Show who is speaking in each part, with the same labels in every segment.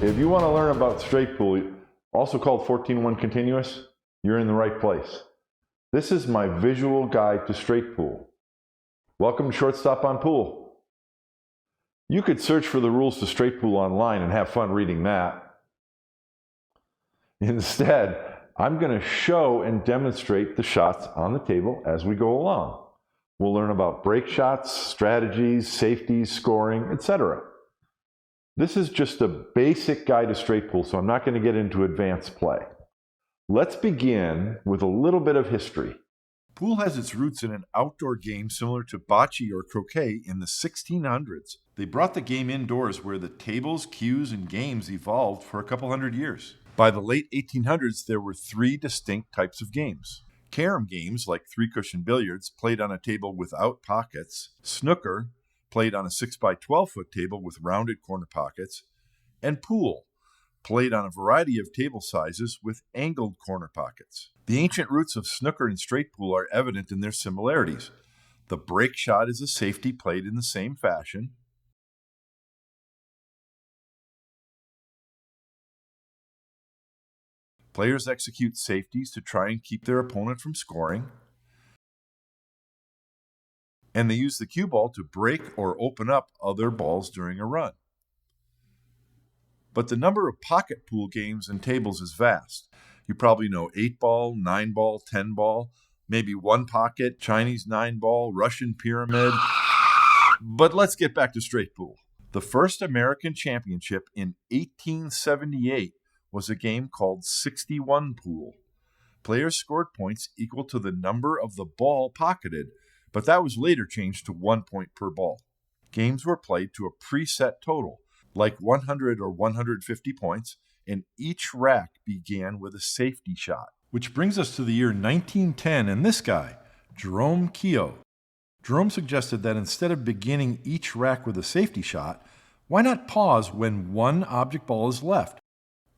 Speaker 1: If you want to learn about straight pool, also called 14-1 continuous, you're in the right place. This is my visual guide to straight pool. Welcome to Shortstop on Pool. You could search for the rules to straight pool online and have fun reading that. Instead, I'm going to show and demonstrate the shots on the table as we go along. We'll learn about break shots, strategies, safeties, scoring, etc. This is just a basic guide to straight pool, so I'm not going to get into advanced play. Let's begin with a little bit of history.
Speaker 2: Pool has its roots in an outdoor game similar to bocce or croquet in the 1600s. They brought the game indoors where the tables, cues, and games evolved for a couple hundred years. By the late 1800s, there were 3 distinct types of games. Carom games, like 3-cushion billiards, played on a table without pockets. Snooker, played on a 6x12-foot table with rounded corner pockets. And pool, played on a variety of table sizes with angled corner pockets. The ancient roots of snooker and straight pool are evident in their similarities. The break shot is a safety played in the same fashion. Players execute safeties to try and keep their opponent from scoring. And they use the cue ball to break or open up other balls during a run. But the number of pocket pool games and tables is vast. You probably know 8-ball, 9-ball, 10-ball, maybe one pocket, Chinese 9-ball, Russian pyramid. But let's get back to straight pool. The first American championship in 1878 was a game called 61 pool. Players scored points equal to the number of the ball pocketed, but that was later changed to 1 point per ball. Games were played to a preset total, like 100 or 150 points, and each rack began with a safety shot. Which brings us to the year 1910 and this guy, Jerome Keogh. Jerome suggested that instead of beginning each rack with a safety shot, why not pause when one object ball is left?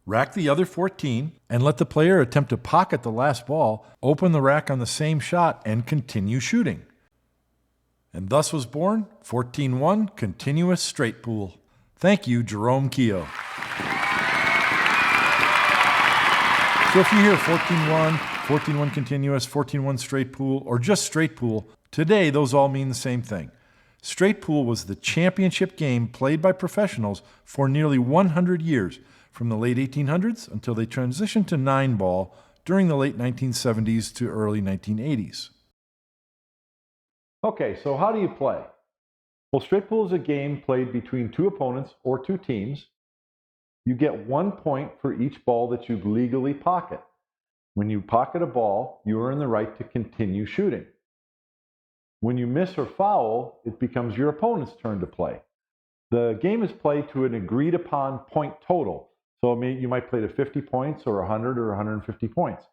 Speaker 2: Rack the other 14 and let the player attempt to pocket the last ball, open the rack on the same shot, and continue shooting. And thus was born 14-1 continuous straight pool. Thank you, Jerome Keogh. So if you hear 14-1, 14-1 continuous, 14-1 straight pool, or just straight pool, today those all mean the same thing. Straight pool was the championship game played by professionals for nearly 100 years, from the late 1800s until they transitioned to 9-ball during the late 1970s to early 1980s.
Speaker 1: Okay, so how do you play? Well, straight pool is a game played between 2 opponents or 2 teams. You get 1 point for each ball that you legally pocket. When you pocket a ball, you are in the right to continue shooting. When you miss or foul, it becomes your opponent's turn to play. The game is played to an agreed upon point total. So you might play to 50 points or 100 or 150 points.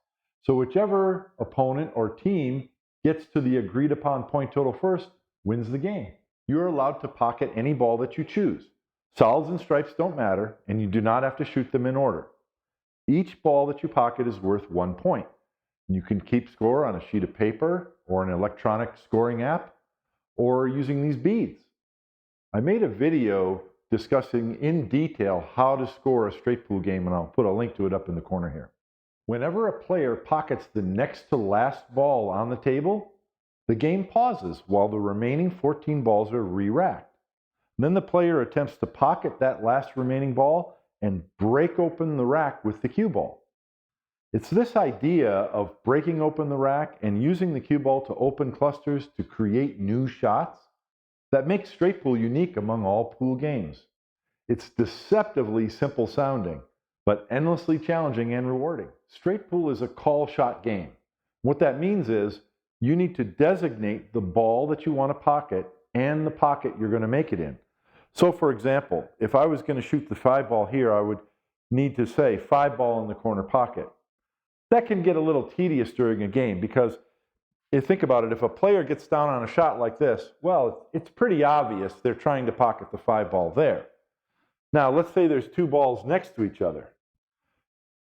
Speaker 1: So whichever opponent or team gets to the agreed upon point total first wins the game. You are allowed to pocket any ball that you choose. Solids and stripes don't matter, and you do not have to shoot them in order. Each ball that you pocket is worth 1 point. You can keep score on a sheet of paper or an electronic scoring app or using these beads. I made a video discussing in detail how to score a straight pool game, and I'll put a link to it up in the corner here. Whenever a player pockets the next to last ball on the table, the game pauses while the remaining 14 balls are re-racked. Then the player attempts to pocket that last remaining ball and break open the rack with the cue ball. It's this idea of breaking open the rack and using the cue ball to open clusters to create new shots that makes straight pool unique among all pool games. It's deceptively simple sounding, but endlessly challenging and rewarding. Straight pool is a call shot game. What that means is you need to designate the ball that you want to pocket and the pocket you're going to make it in. So for example, if I was going to shoot the 5-ball here, I would need to say 5-ball in the corner pocket. That can get a little tedious during a game because you think about it, if a player gets down on a shot like this, well, it's pretty obvious they're trying to pocket the 5-ball there. Now, let's say there's 2 balls next to each other.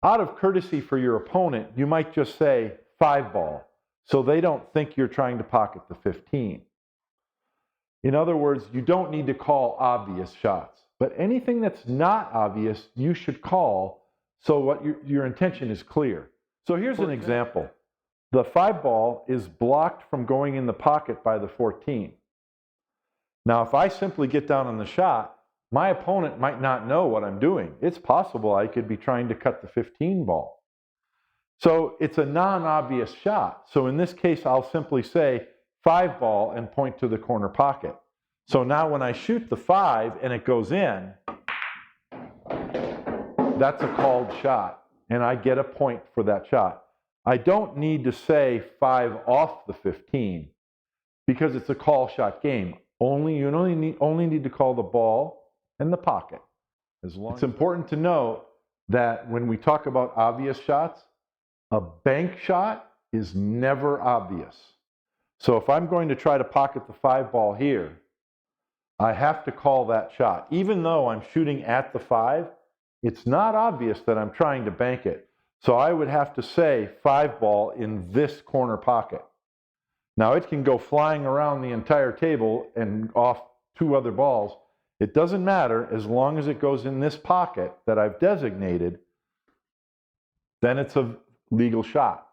Speaker 1: Out of courtesy for your opponent, you might just say 5-ball, so they don't think you're trying to pocket the 15. In other words, you don't need to call obvious shots. But anything that's not obvious, you should call so what your intention is clear. So here's an example. The 5 ball is blocked from going in the pocket by the 14. Now, if I simply get down on the shot, my opponent might not know what I'm doing. It's possible I could be trying to cut the 15 ball. So it's a non-obvious shot. So in this case, I'll simply say 5 ball and point to the corner pocket. So now when I shoot the 5 and it goes in, that's a called shot, and I get a point for that shot. I don't need to say 5 off the 15 because it's a call shot game. You only need to call the ball and the pocket. It's important to note that when we talk about obvious shots, a bank shot is never obvious. So if I'm going to try to pocket the 5 ball here, I have to call that shot. Even though I'm shooting at the 5, it's not obvious that I'm trying to bank it. So I would have to say 5 ball in this corner pocket. Now it can go flying around the entire table and off 2 other balls. It doesn't matter as long as it goes in this pocket that I've designated, then it's a legal shot.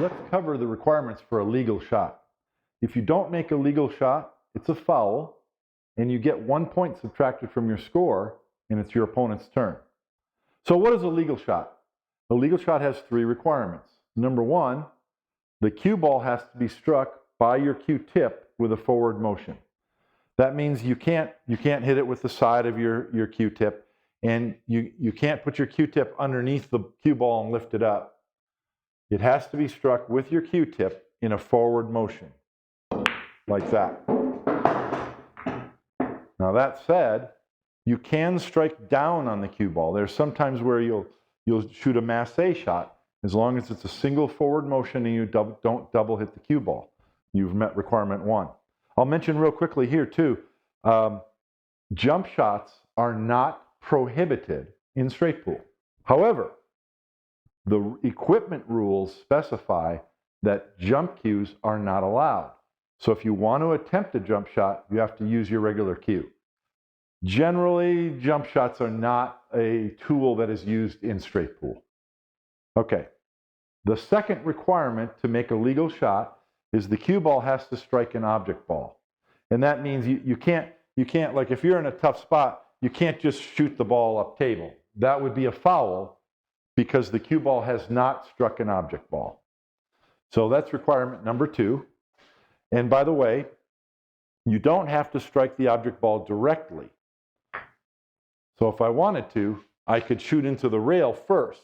Speaker 1: Let's cover the requirements for a legal shot. If you don't make a legal shot, it's a foul, and you get 1 point subtracted from your score, and it's your opponent's turn. So what is a legal shot? A legal shot has 3 requirements. Number 1, the cue ball has to be struck by your cue tip with a forward motion. That means you can't hit it with the side of your cue tip, and you can't put your cue tip underneath the cue ball and lift it up. It has to be struck with your cue tip in a forward motion, like that. Now that said, you can strike down on the cue ball. There's sometimes where you'll shoot a massé shot as long as it's a single forward motion and you don't double hit the cue ball. You've met requirement 1. I'll mention real quickly here too, jump shots are not prohibited in straight pool. However, the equipment rules specify that jump cues are not allowed. So if you want to attempt a jump shot, you have to use your regular cue. Generally, jump shots are not a tool that is used in straight pool. Okay, the second requirement to make a legal shot is the cue ball has to strike an object ball. And that means you can't, like if you're in a tough spot, you can't just shoot the ball up table. That would be a foul because the cue ball has not struck an object ball. So that's requirement number 2. And by the way, you don't have to strike the object ball directly. So if I wanted to, I could shoot into the rail first.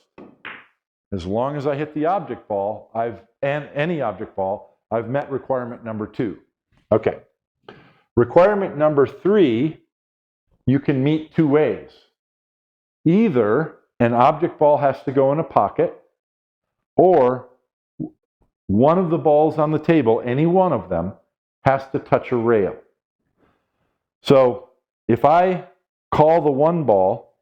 Speaker 1: As long as I hit the object ball, any object ball, I've met requirement number 2. Okay. Requirement number 3, you can meet 2 ways. Either an object ball has to go in a pocket, or one of the balls on the table, any one of them, has to touch a rail. So if I call the 1 ball,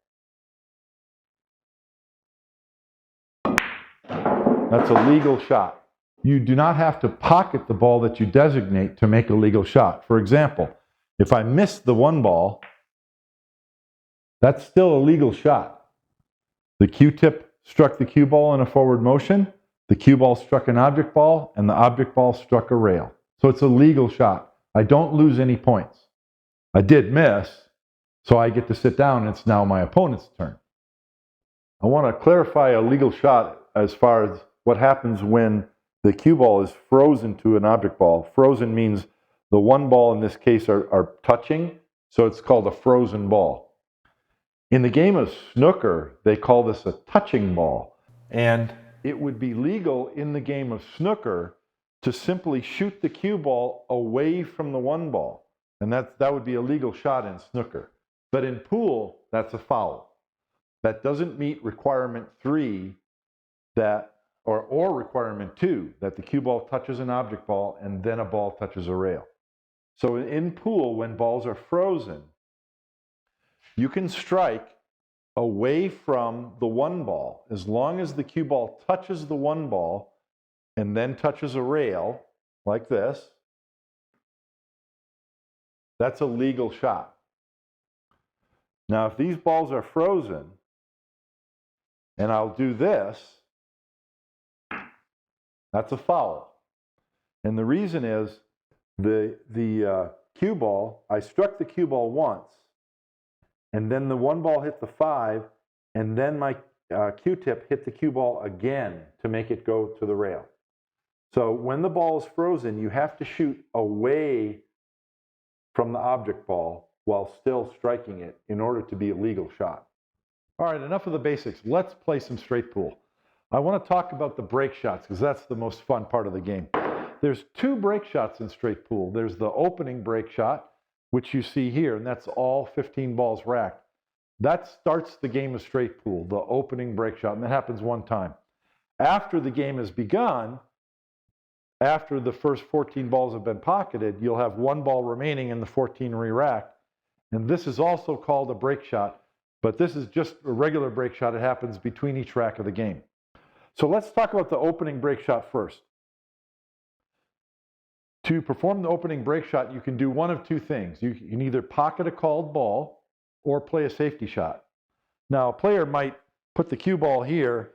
Speaker 1: that's a legal shot. You do not have to pocket the ball that you designate to make a legal shot. For example, if I miss the 1 ball, that's still a legal shot. The cue tip struck the cue ball in a forward motion, the cue ball struck an object ball, and the object ball struck a rail. So it's a legal shot. I don't lose any points. I did miss, so I get to sit down and it's now my opponent's turn. I want to clarify a legal shot as far as what happens when the cue ball is frozen to an object ball. Frozen means the 1 ball in this case are touching, so it's called a frozen ball. In the game of snooker, they call this a touching ball. And it would be legal in the game of snooker to simply shoot the cue ball away from the 1 ball. And that would be a legal shot in snooker. But in pool, that's a foul. That doesn't meet requirement 3 or requirement 2, that the cue ball touches an object ball and then a ball touches a rail. So in pool, when balls are frozen, you can strike away from the 1 ball as long as the cue ball touches the 1 ball and then touches a rail like this. That's a legal shot. Now, if these balls are frozen, and I'll do this, that's a foul. And the reason is the cue ball, I struck the cue ball once, and then the one ball hit the 5, and then my Q-tip hit the cue ball again to make it go to the rail. So when the ball is frozen, you have to shoot away from the object ball while still striking it in order to be a legal shot. All right, enough of the basics. Let's play some straight pool. I want to talk about the break shots because that's the most fun part of the game. There's 2 break shots in straight pool. There's the opening break shot, which you see here, and that's all 15 balls racked. That starts the game of straight pool, the opening break shot, and that happens one time. After the game has begun, after the first 14 balls have been pocketed, you'll have 1 ball remaining and the 14 re-racked. And this is also called a break shot, but this is just a regular break shot. It happens between each rack of the game. So let's talk about the opening break shot first. To perform the opening break shot, you can do one of 2 things. You can either pocket a called ball or play a safety shot. Now, a player might put the cue ball here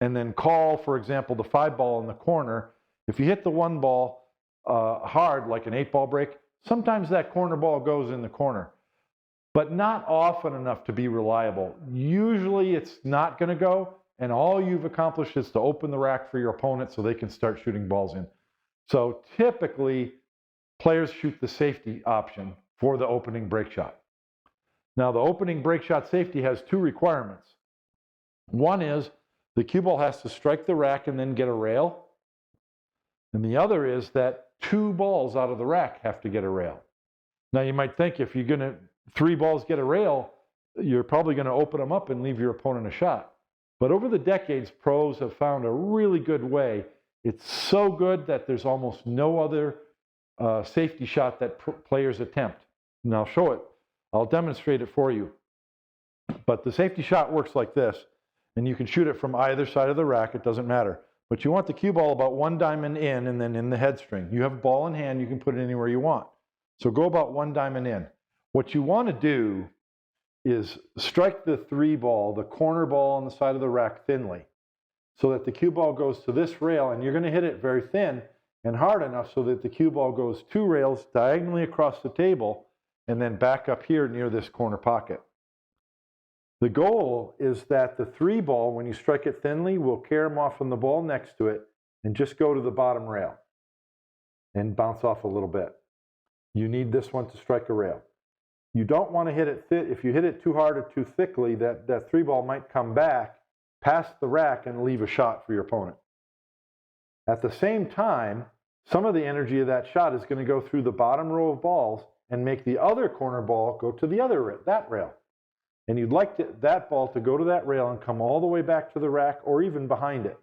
Speaker 1: and then call, for example, the 5 ball in the corner. If you hit the 1 ball hard, like an 8-ball break, sometimes that corner ball goes in the corner, but not often enough to be reliable. Usually it's not going to go, and all you've accomplished is to open the rack for your opponent so they can start shooting balls in. So typically, players shoot the safety option for the opening break shot. Now, the opening break shot safety has 2 requirements. One is the cue ball has to strike the rack and then get a rail. And the other is that 2 balls out of the rack have to get a rail. Now, you might think if you're going to 3 balls get a rail, you're probably going to open them up and leave your opponent a shot. But over the decades, pros have found a really good way. It's so good that there's almost no other safety shot that players attempt. And I'll show it. I'll demonstrate it for you. But the safety shot works like this, and you can shoot it from either side of the rack. It doesn't matter. But you want the cue ball about 1 diamond in and then in the head string. You have a ball in hand, you can put it anywhere you want. So go about 1 diamond in. What you want to do is strike the 3 ball, the corner ball on the side of the rack thinly, so that the cue ball goes to this rail, and you're going to hit it very thin and hard enough so that the cue ball goes 2 rails diagonally across the table and then back up here near this corner pocket. The goal is that the 3 ball, when you strike it thinly, will carry them off from the ball next to it and just go to the bottom rail and bounce off a little bit. You need this one to strike a rail. You don't want to hit it thick. If you hit it too hard or too thickly, that 3 ball might come back past the rack and leave a shot for your opponent. At the same time, some of the energy of that shot is going to go through the bottom row of balls and make the other corner ball go to that rail. And you'd like that ball to go to that rail and come all the way back to the rack or even behind it.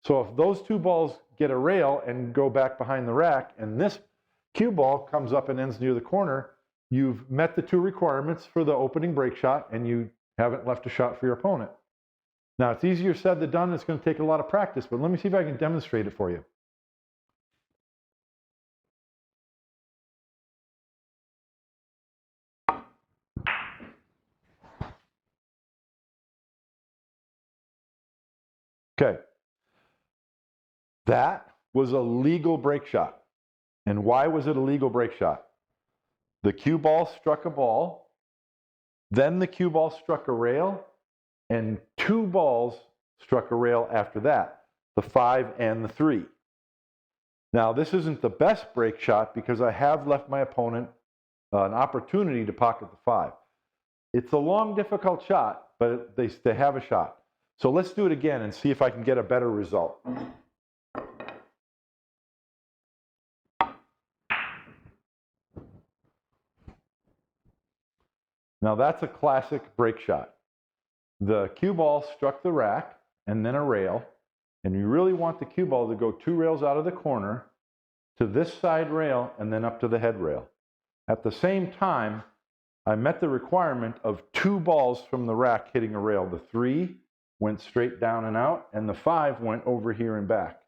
Speaker 1: So if those 2 balls get a rail and go back behind the rack, and this cue ball comes up and ends near the corner, you've met the 2 requirements for the opening break shot, and you haven't left a shot for your opponent. Now, it's easier said than done. It's going to take a lot of practice, but let me see if I can demonstrate it for you. Okay. That was a legal break shot. And why was it a legal break shot? The cue ball struck a ball, then the cue ball struck a rail, and 2 balls struck a rail after that, the 5 and the 3. Now, this isn't the best break shot because I have left my opponent an opportunity to pocket the 5. It's a long, difficult shot, but they have a shot. So let's do it again and see if I can get a better result. Now that's a classic break shot. The cue ball struck the rack and then a rail, and you really want the cue ball to go 2 rails out of the corner to this side rail and then up to the head rail. At the same time, I met the requirement of 2 balls from the rack hitting a rail. The 3 went straight down and out, and the 5 went over here and back.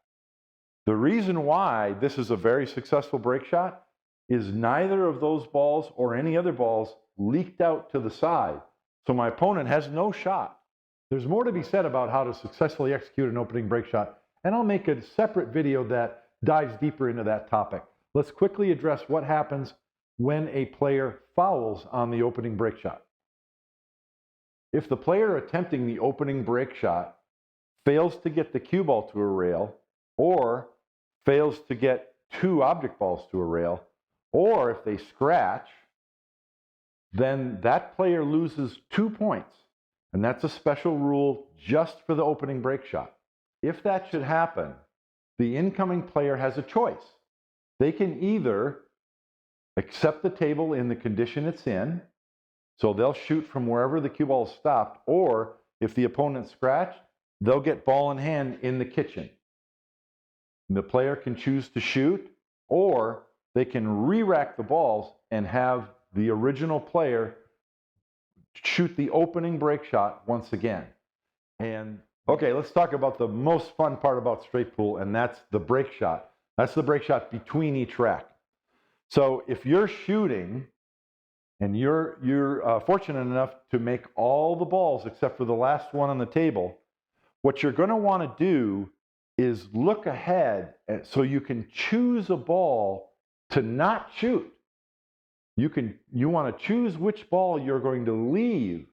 Speaker 1: The reason why this is a very successful break shot is neither of those balls or any other balls leaked out to the side. So my opponent has no shot. There's more to be said about how to successfully execute an opening break shot, and I'll make a separate video that dives deeper into that topic. Let's quickly address what happens when a player fouls on the opening break shot. If the player attempting the opening break shot fails to get the cue ball to a rail, or fails to get 2 object balls to a rail, or if they scratch, then that player loses 2 points. And that's a special rule just for the opening break shot. If that should happen, the incoming player has a choice. They can either accept the table in the condition it's in, so they'll shoot from wherever the cue ball is stopped, or if the opponent scratched, they'll get ball in hand in the kitchen. The player can choose to shoot, or they can re-rack the balls and have the original player shoot the opening break shot once again. And okay, let's talk about the most fun part about straight pool, and that's the break shot. That's the break shot between each rack. So if you're shooting and you're fortunate enough to make all the balls except for the last one on the table, what you're going to want to do is look ahead so you can choose a ball to not shoot. You want to choose which ball you're going to leave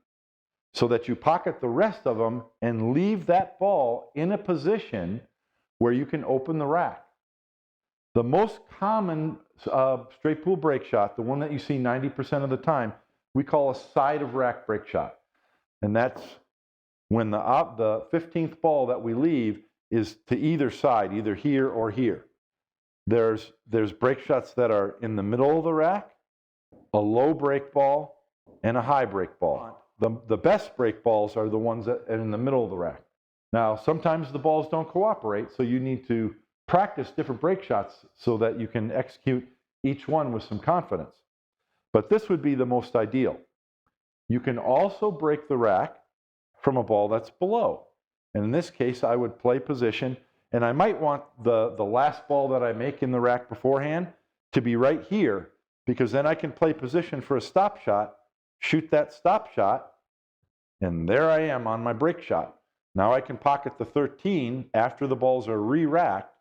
Speaker 1: so that you pocket the rest of them and leave that ball in a position where you can open the rack. The most common straight pool break shot, the one that you see 90% of the time, we call a side of rack break shot. And that's when the 15th ball that we leave is to either side, either here or here. There's break shots that are in the middle of the rack, a low break ball, and a high break ball. The best break balls are the ones that are in the middle of the rack. Now, sometimes the balls don't cooperate, so you need to practice different break shots so that you can execute each one with some confidence. But this would be the most ideal. You can also break the rack from a ball that's below. And in this case, I would play position, and I might want the last ball that I make in the rack beforehand to be right here, because then I can play position for a stop shot, shoot that stop shot, and there I am on my break shot. Now I can pocket the 13 after the balls are re-racked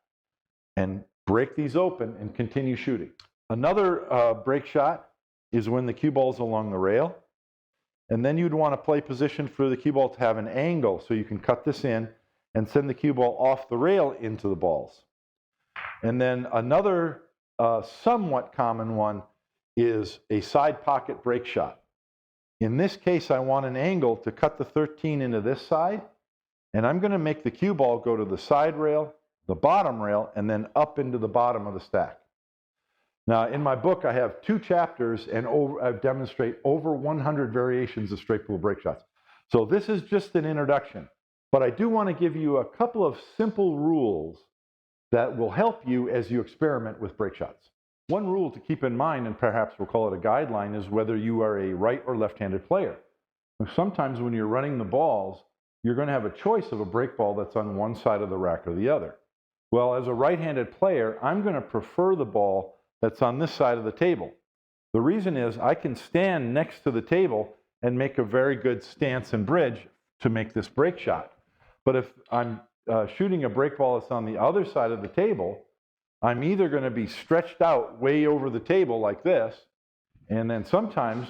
Speaker 1: and break these open and continue shooting. Another break shot is when the cue ball's along the rail. And then you'd want to play position for the cue ball to have an angle so you can cut this in and send the cue ball off the rail into the balls. And then another somewhat common one is a side pocket break shot. In this case, I want an angle to cut the 13 into this side, and I'm going to make the cue ball go to the side rail, the bottom rail, and then up into the bottom of the stack. Now, in my book, I have 2 chapters, and I demonstrate over 100 variations of straight pool break shots. So this is just an introduction, but I do want to give you a couple of simple rules that will help you as you experiment with break shots. One rule to keep in mind, and perhaps we'll call it a guideline, is whether you are a right or left-handed player. Sometimes when you're running the balls, you're going to have a choice of a break ball that's on one side of the rack or the other. Well, as a right-handed player, I'm going to prefer the ball that's on this side of the table. The reason is I can stand next to the table and make a very good stance and bridge to make this break shot. But if I'm shooting a break ball that's on the other side of the table, I'm either going to be stretched out way over the table like this, and then sometimes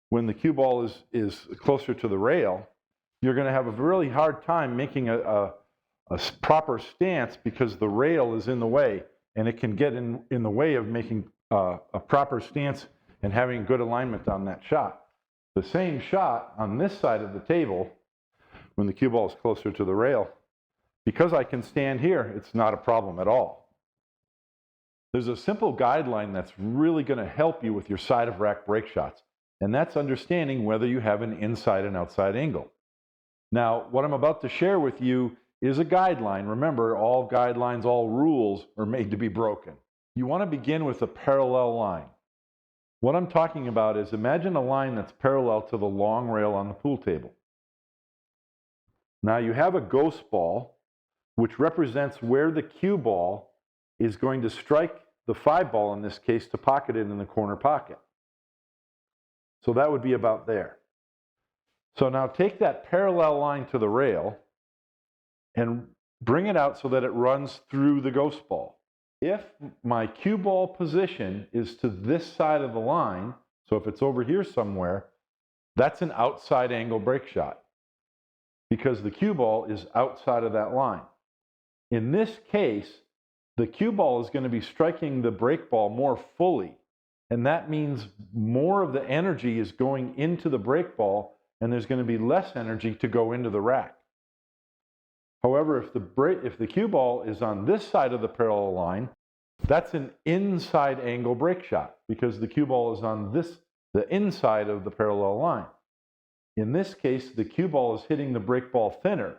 Speaker 1: when the cue ball is closer to the rail, you're going to have a really hard time making a proper stance because the rail is in the way, and it can get in the way of making a proper stance and having good alignment on that shot. The same shot on this side of the table, when the cue ball is closer to the rail, because I can stand here, it's not a problem at all. There's a simple guideline that's really going to help you with your side of rack break shots, and that's understanding whether you have an inside and outside angle. Now, what I'm about to share with you is a guideline. Remember, all guidelines, all rules are made to be broken. You want to begin with a parallel line. What I'm talking about is imagine a line that's parallel to the long rail on the pool table. Now you have a ghost ball, which represents where the cue ball is going to strike the 5 ball in this case to pocket it in the corner pocket. So that would be about there. So now take that parallel line to the rail and bring it out so that it runs through the ghost ball. If my cue ball position is to this side of the line, so if it's over here somewhere, that's an outside angle break shot because the cue ball is outside of that line. In this case, the cue ball is going to be striking the break ball more fully, and that means more of the energy is going into the break ball and there's going to be less energy to go into the rack. However, if the cue ball is on this side of the parallel line, that's an inside angle break shot because the cue ball is on the inside of the parallel line. In this case, the cue ball is hitting the break ball thinner.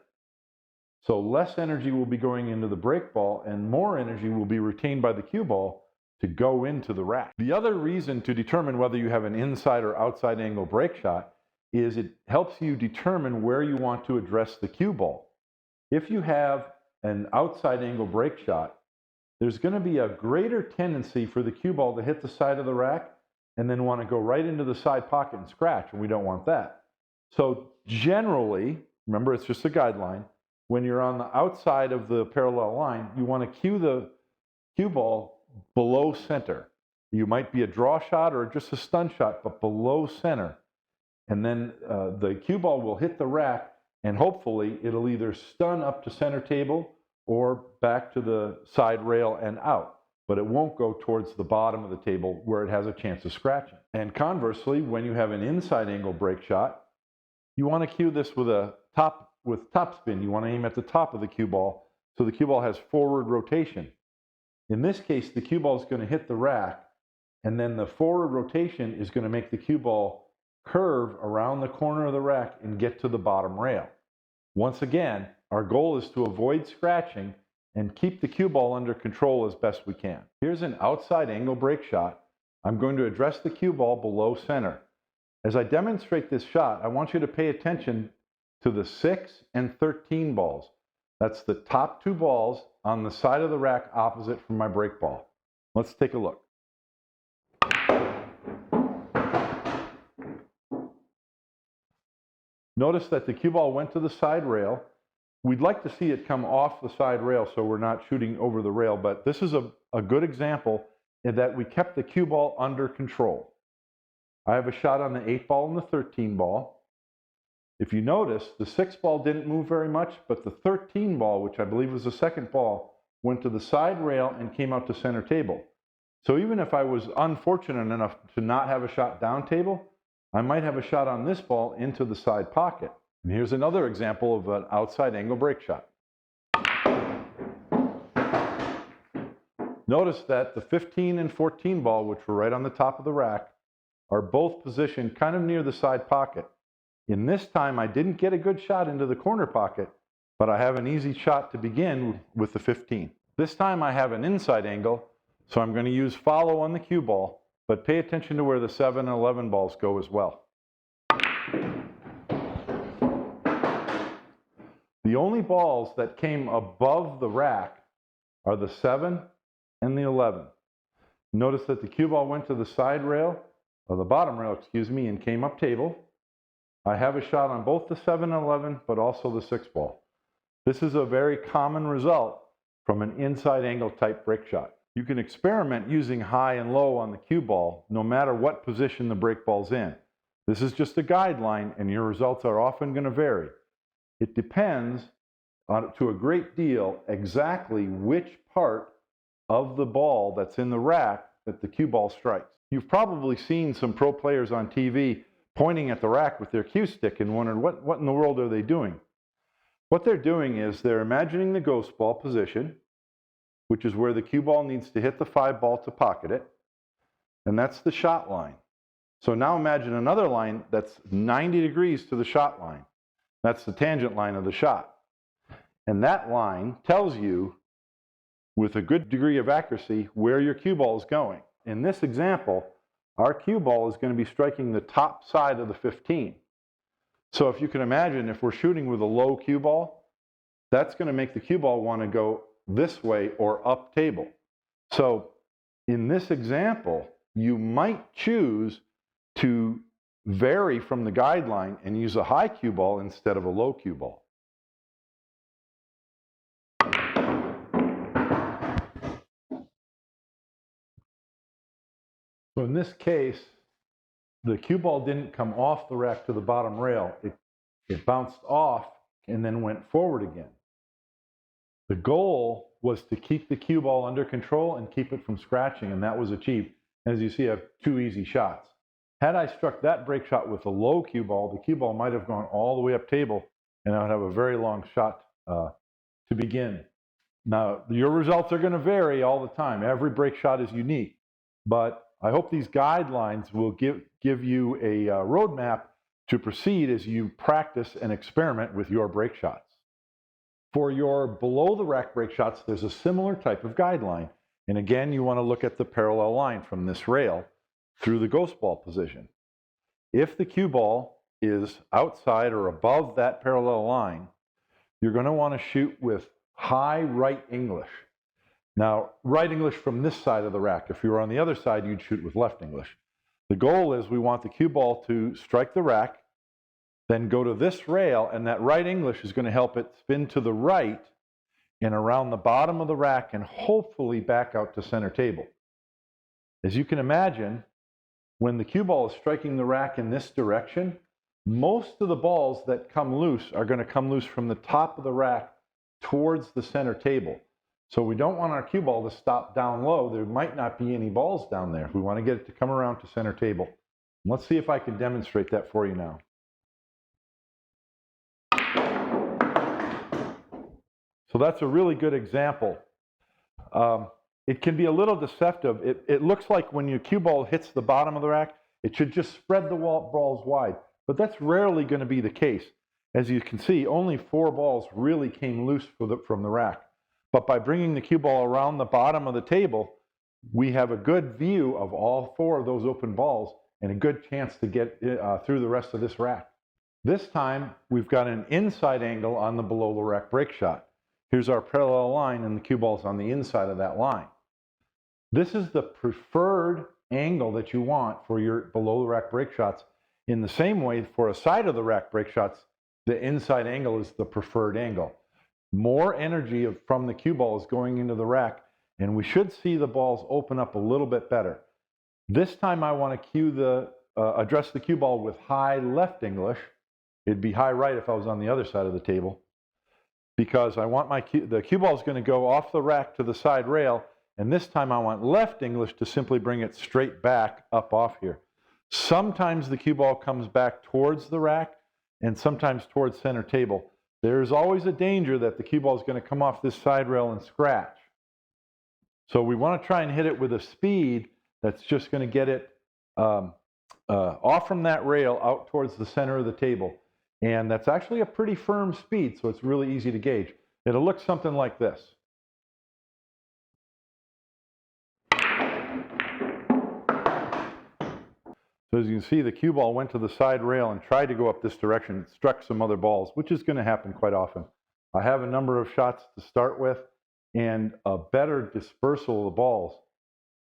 Speaker 1: So less energy will be going into the break ball and more energy will be retained by the cue ball to go into the rack. The other reason to determine whether you have an inside or outside angle break shot is it helps you determine where you want to address the cue ball. If you have an outside angle break shot, there's going to be a greater tendency for the cue ball to hit the side of the rack and then want to go right into the side pocket and scratch, and we don't want that. So generally, remember it's just a guideline, when you're on the outside of the parallel line, you want to cue the cue ball below center. You might be a draw shot or just a stun shot, but below center. And then the cue ball will hit the rack, and hopefully it'll either stun up to center table or back to the side rail and out. But it won't go towards the bottom of the table where it has a chance of scratching. And conversely, when you have an inside angle break shot, you want to cue this with top spin. You want to aim at the top of the cue ball so the cue ball has forward rotation. In this case, the cue ball is going to hit the rack, and then the forward rotation is going to make the cue ball curve around the corner of the rack and get to the bottom rail. Once again, our goal is to avoid scratching and keep the cue ball under control as best we can. Here's an outside angle break shot. I'm going to address the cue ball below center. As I demonstrate this shot, I want you to pay attention to the 6 and 13 balls. That's the top 2 balls on the side of the rack opposite from my break ball. Let's take a look. Notice that the cue ball went to the side rail. We'd like to see it come off the side rail so we're not shooting over the rail, but this is a good example in that we kept the cue ball under control. I have a shot on the 8 ball and the 13 ball. If you notice, the 6 ball didn't move very much, but the 13 ball, which I believe was the second ball, went to the side rail and came out to center table. So even if I was unfortunate enough to not have a shot down table, I might have a shot on this ball into the side pocket. And here's another example of an outside angle break shot. Notice that the 15 and 14 ball, which were right on the top of the rack, are both positioned kind of near the side pocket. In this time, I didn't get a good shot into the corner pocket, but I have an easy shot to begin with the 15. This time I have an inside angle, so I'm going to use follow on the cue ball, but pay attention to where the 7 and 11 balls go as well. The only balls that came above the rack are the 7 and the 11. Notice that the cue ball went to the side rail, or the bottom rail, excuse me, and came up table. I have a shot on both the 7 and 11, but also the 6 ball. This is a very common result from an inside angle type break shot. You can experiment using high and low on the cue ball, no matter what position the break ball's in. This is just a guideline, and your results are often going to vary. It depends to a great deal exactly which part of the ball that's in the rack that the cue ball strikes. You've probably seen some pro players on TV pointing at the rack with their cue stick and wondering what in the world are they doing? What they're doing is they're imagining the ghost ball position, which is where the cue ball needs to hit the 5 ball to pocket it, and that's the shot line. So now imagine another line that's 90 degrees to the shot line. That's the tangent line of the shot. And that line tells you, with a good degree of accuracy, where your cue ball is going. In this example, our cue ball is going to be striking the top side of the 15. So if you can imagine, if we're shooting with a low cue ball, that's going to make the cue ball want to go this way or up table. So in this example, you might choose to vary from the guideline and use a high cue ball instead of a low cue ball. So in this case, the cue ball didn't come off the rack to the bottom rail. It bounced off and then went forward again. The goal was to keep the cue ball under control and keep it from scratching, and that was achieved. As you see, I have 2 easy shots. Had I struck that break shot with a low cue ball, the cue ball might have gone all the way up table, and I would have a very long shot to begin. Now, your results are going to vary all the time. Every break shot is unique, but I hope these guidelines will give you a roadmap to proceed as you practice and experiment with your break shots. For your below the rack break shots, there's a similar type of guideline. And again, you want to look at the parallel line from this rail through the ghost ball position. If the cue ball is outside or above that parallel line, you're going to want to shoot with high right English. Now, right English from this side of the rack. If you were on the other side, you'd shoot with left English. The goal is we want the cue ball to strike the rack, then go to this rail, and that right English is going to help it spin to the right and around the bottom of the rack and hopefully back out to center table. As you can imagine, when the cue ball is striking the rack in this direction, most of the balls that come loose are going to come loose from the top of the rack towards the center table. So we don't want our cue ball to stop down low. There might not be any balls down there. We want to get it to come around to center table. Let's see if I can demonstrate that for you now. So that's a really good example. It can be a little deceptive. It looks like when your cue ball hits the bottom of the rack, it should just spread the balls wide. But that's rarely going to be the case. As you can see, only 4 balls really came loose from the rack. But by bringing the cue ball around the bottom of the table, we have a good view of all 4 of those open balls and a good chance to get through the rest of this rack. This time, we've got an inside angle on the below the rack break shot. Here's our parallel line, and the cue ball's on the inside of that line. This is the preferred angle that you want for your below the rack break shots. In the same way, for a side of the rack break shots, the inside angle is the preferred angle. More energy from the cue ball is going into the rack, and we should see the balls open up a little bit better. This time I want to address the cue ball with high left English. It'd be high right if I was on the other side of the table, because I want the cue ball is going to go off the rack to the side rail, and this time I want left English to simply bring it straight back up off here. Sometimes the cue ball comes back towards the rack, and sometimes towards center table. There's always a danger that the cue ball is going to come off this side rail and scratch. So we want to try and hit it with a speed that's just going to get it off from that rail out towards the center of the table. And that's actually a pretty firm speed, so it's really easy to gauge. It'll look something like this. So as you can see, the cue ball went to the side rail and tried to go up this direction. It struck some other balls, which is going to happen quite often. I have a number of shots to start with and a better dispersal of the balls.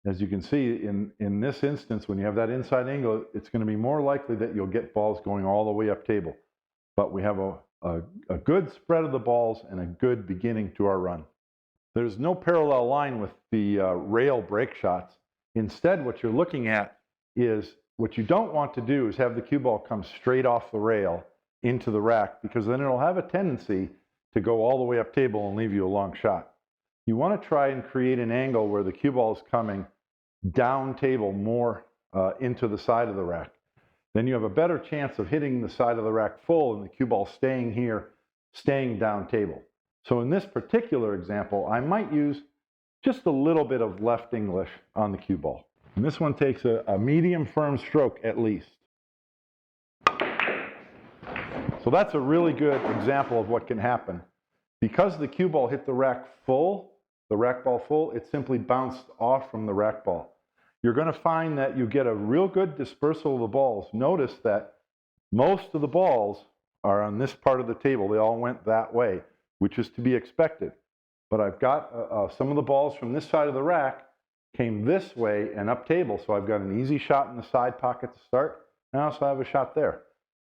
Speaker 1: As you can see, in this instance, when you have that inside angle, it's going to be more likely that you'll get balls going all the way up table. But we have a good spread of the balls and a good beginning to our run. There's no parallel line with the rail break shots. Instead, what you're looking at is, what you don't want to do is have the cue ball come straight off the rail into the rack, because then it'll have a tendency to go all the way up table and leave you a long shot. You want to try and create an angle where the cue ball is coming down table more into the side of the rack. Then you have a better chance of hitting the side of the rack full and the cue ball staying here, staying down table. So in this particular example, I might use just a little bit of left English on the cue ball. And this one takes a medium firm stroke at least. So that's a really good example of what can happen. Because the cue ball hit the rack full, the rack ball full, it simply bounced off from the rack ball. You're going to find that you get a real good dispersal of the balls. Notice that most of the balls are on this part of the table. They all went that way, which is to be expected. But I've got some of the balls from this side of the rack came this way and up table. So I've got an easy shot in the side pocket to start, and I also have a shot there.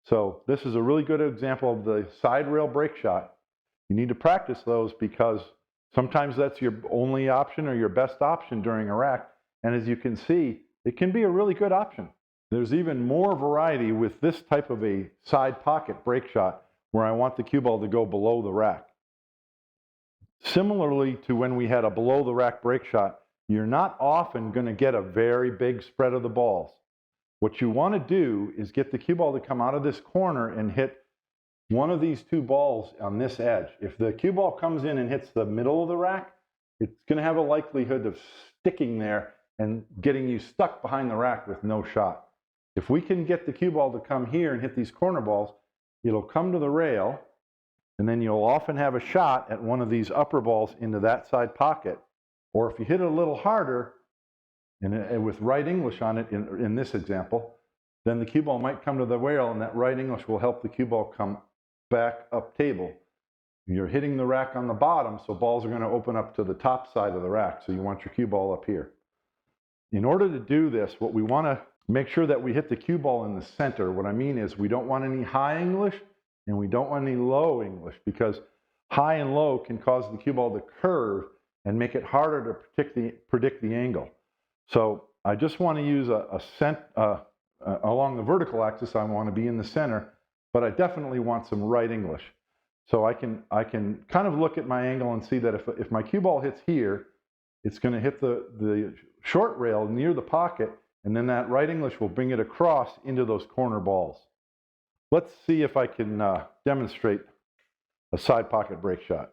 Speaker 1: So this is a really good example of the side rail break shot. You need to practice those because sometimes that's your only option or your best option during a rack. And as you can see, it can be a really good option. There's even more variety with this type of a side pocket break shot where I want the cue ball to go below the rack. Similarly to when we had a below the rack break shot, you're not often going to get a very big spread of the balls. What you want to do is get the cue ball to come out of this corner and hit one of these two balls on this edge. If the cue ball comes in and hits the middle of the rack, it's going to have a likelihood of sticking there and getting you stuck behind the rack with no shot. If we can get the cue ball to come here and hit these corner balls, it'll come to the rail, and then you'll often have a shot at one of these upper balls into that side pocket. Or if you hit it a little harder, and with right English on it in this example, then the cue ball might come to the rail, and that right English will help the cue ball come back up table. You're hitting the rack on the bottom, so balls are going to open up to the top side of the rack, so you want your cue ball up here. In order to do this, what we want to make sure that we hit the cue ball in the center. What I mean is we don't want any high English and we don't want any low English, because high and low can cause the cue ball to curve and make it harder to predict the angle. So I just want to use along the vertical axis, I want to be in the center, but I definitely want some right English. So I can kind of look at my angle and see that if my cue ball hits here, it's going to hit the short rail near the pocket, and then that right English will bring it across into those corner balls. Let's see if I can demonstrate a side pocket break shot.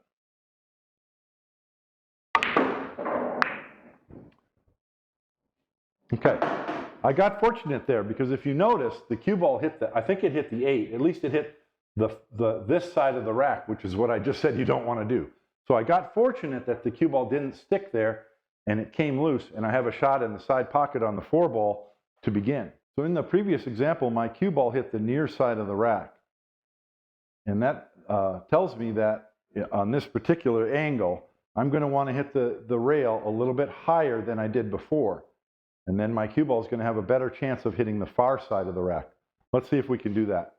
Speaker 1: Okay, I got fortunate there because if you notice, the cue ball hit I think it hit the 8, at least it hit this side of the rack, which is what I just said you don't want to do. So I got fortunate that the cue ball didn't stick there and it came loose, and I have a shot in the side pocket on the 4 ball to begin. So in the previous example, my cue ball hit the near side of the rack. And that tells me that on this particular angle, I'm going to want to hit the rail a little bit higher than I did before. And then my cue ball is going to have a better chance of hitting the far side of the rack. Let's see if we can do that.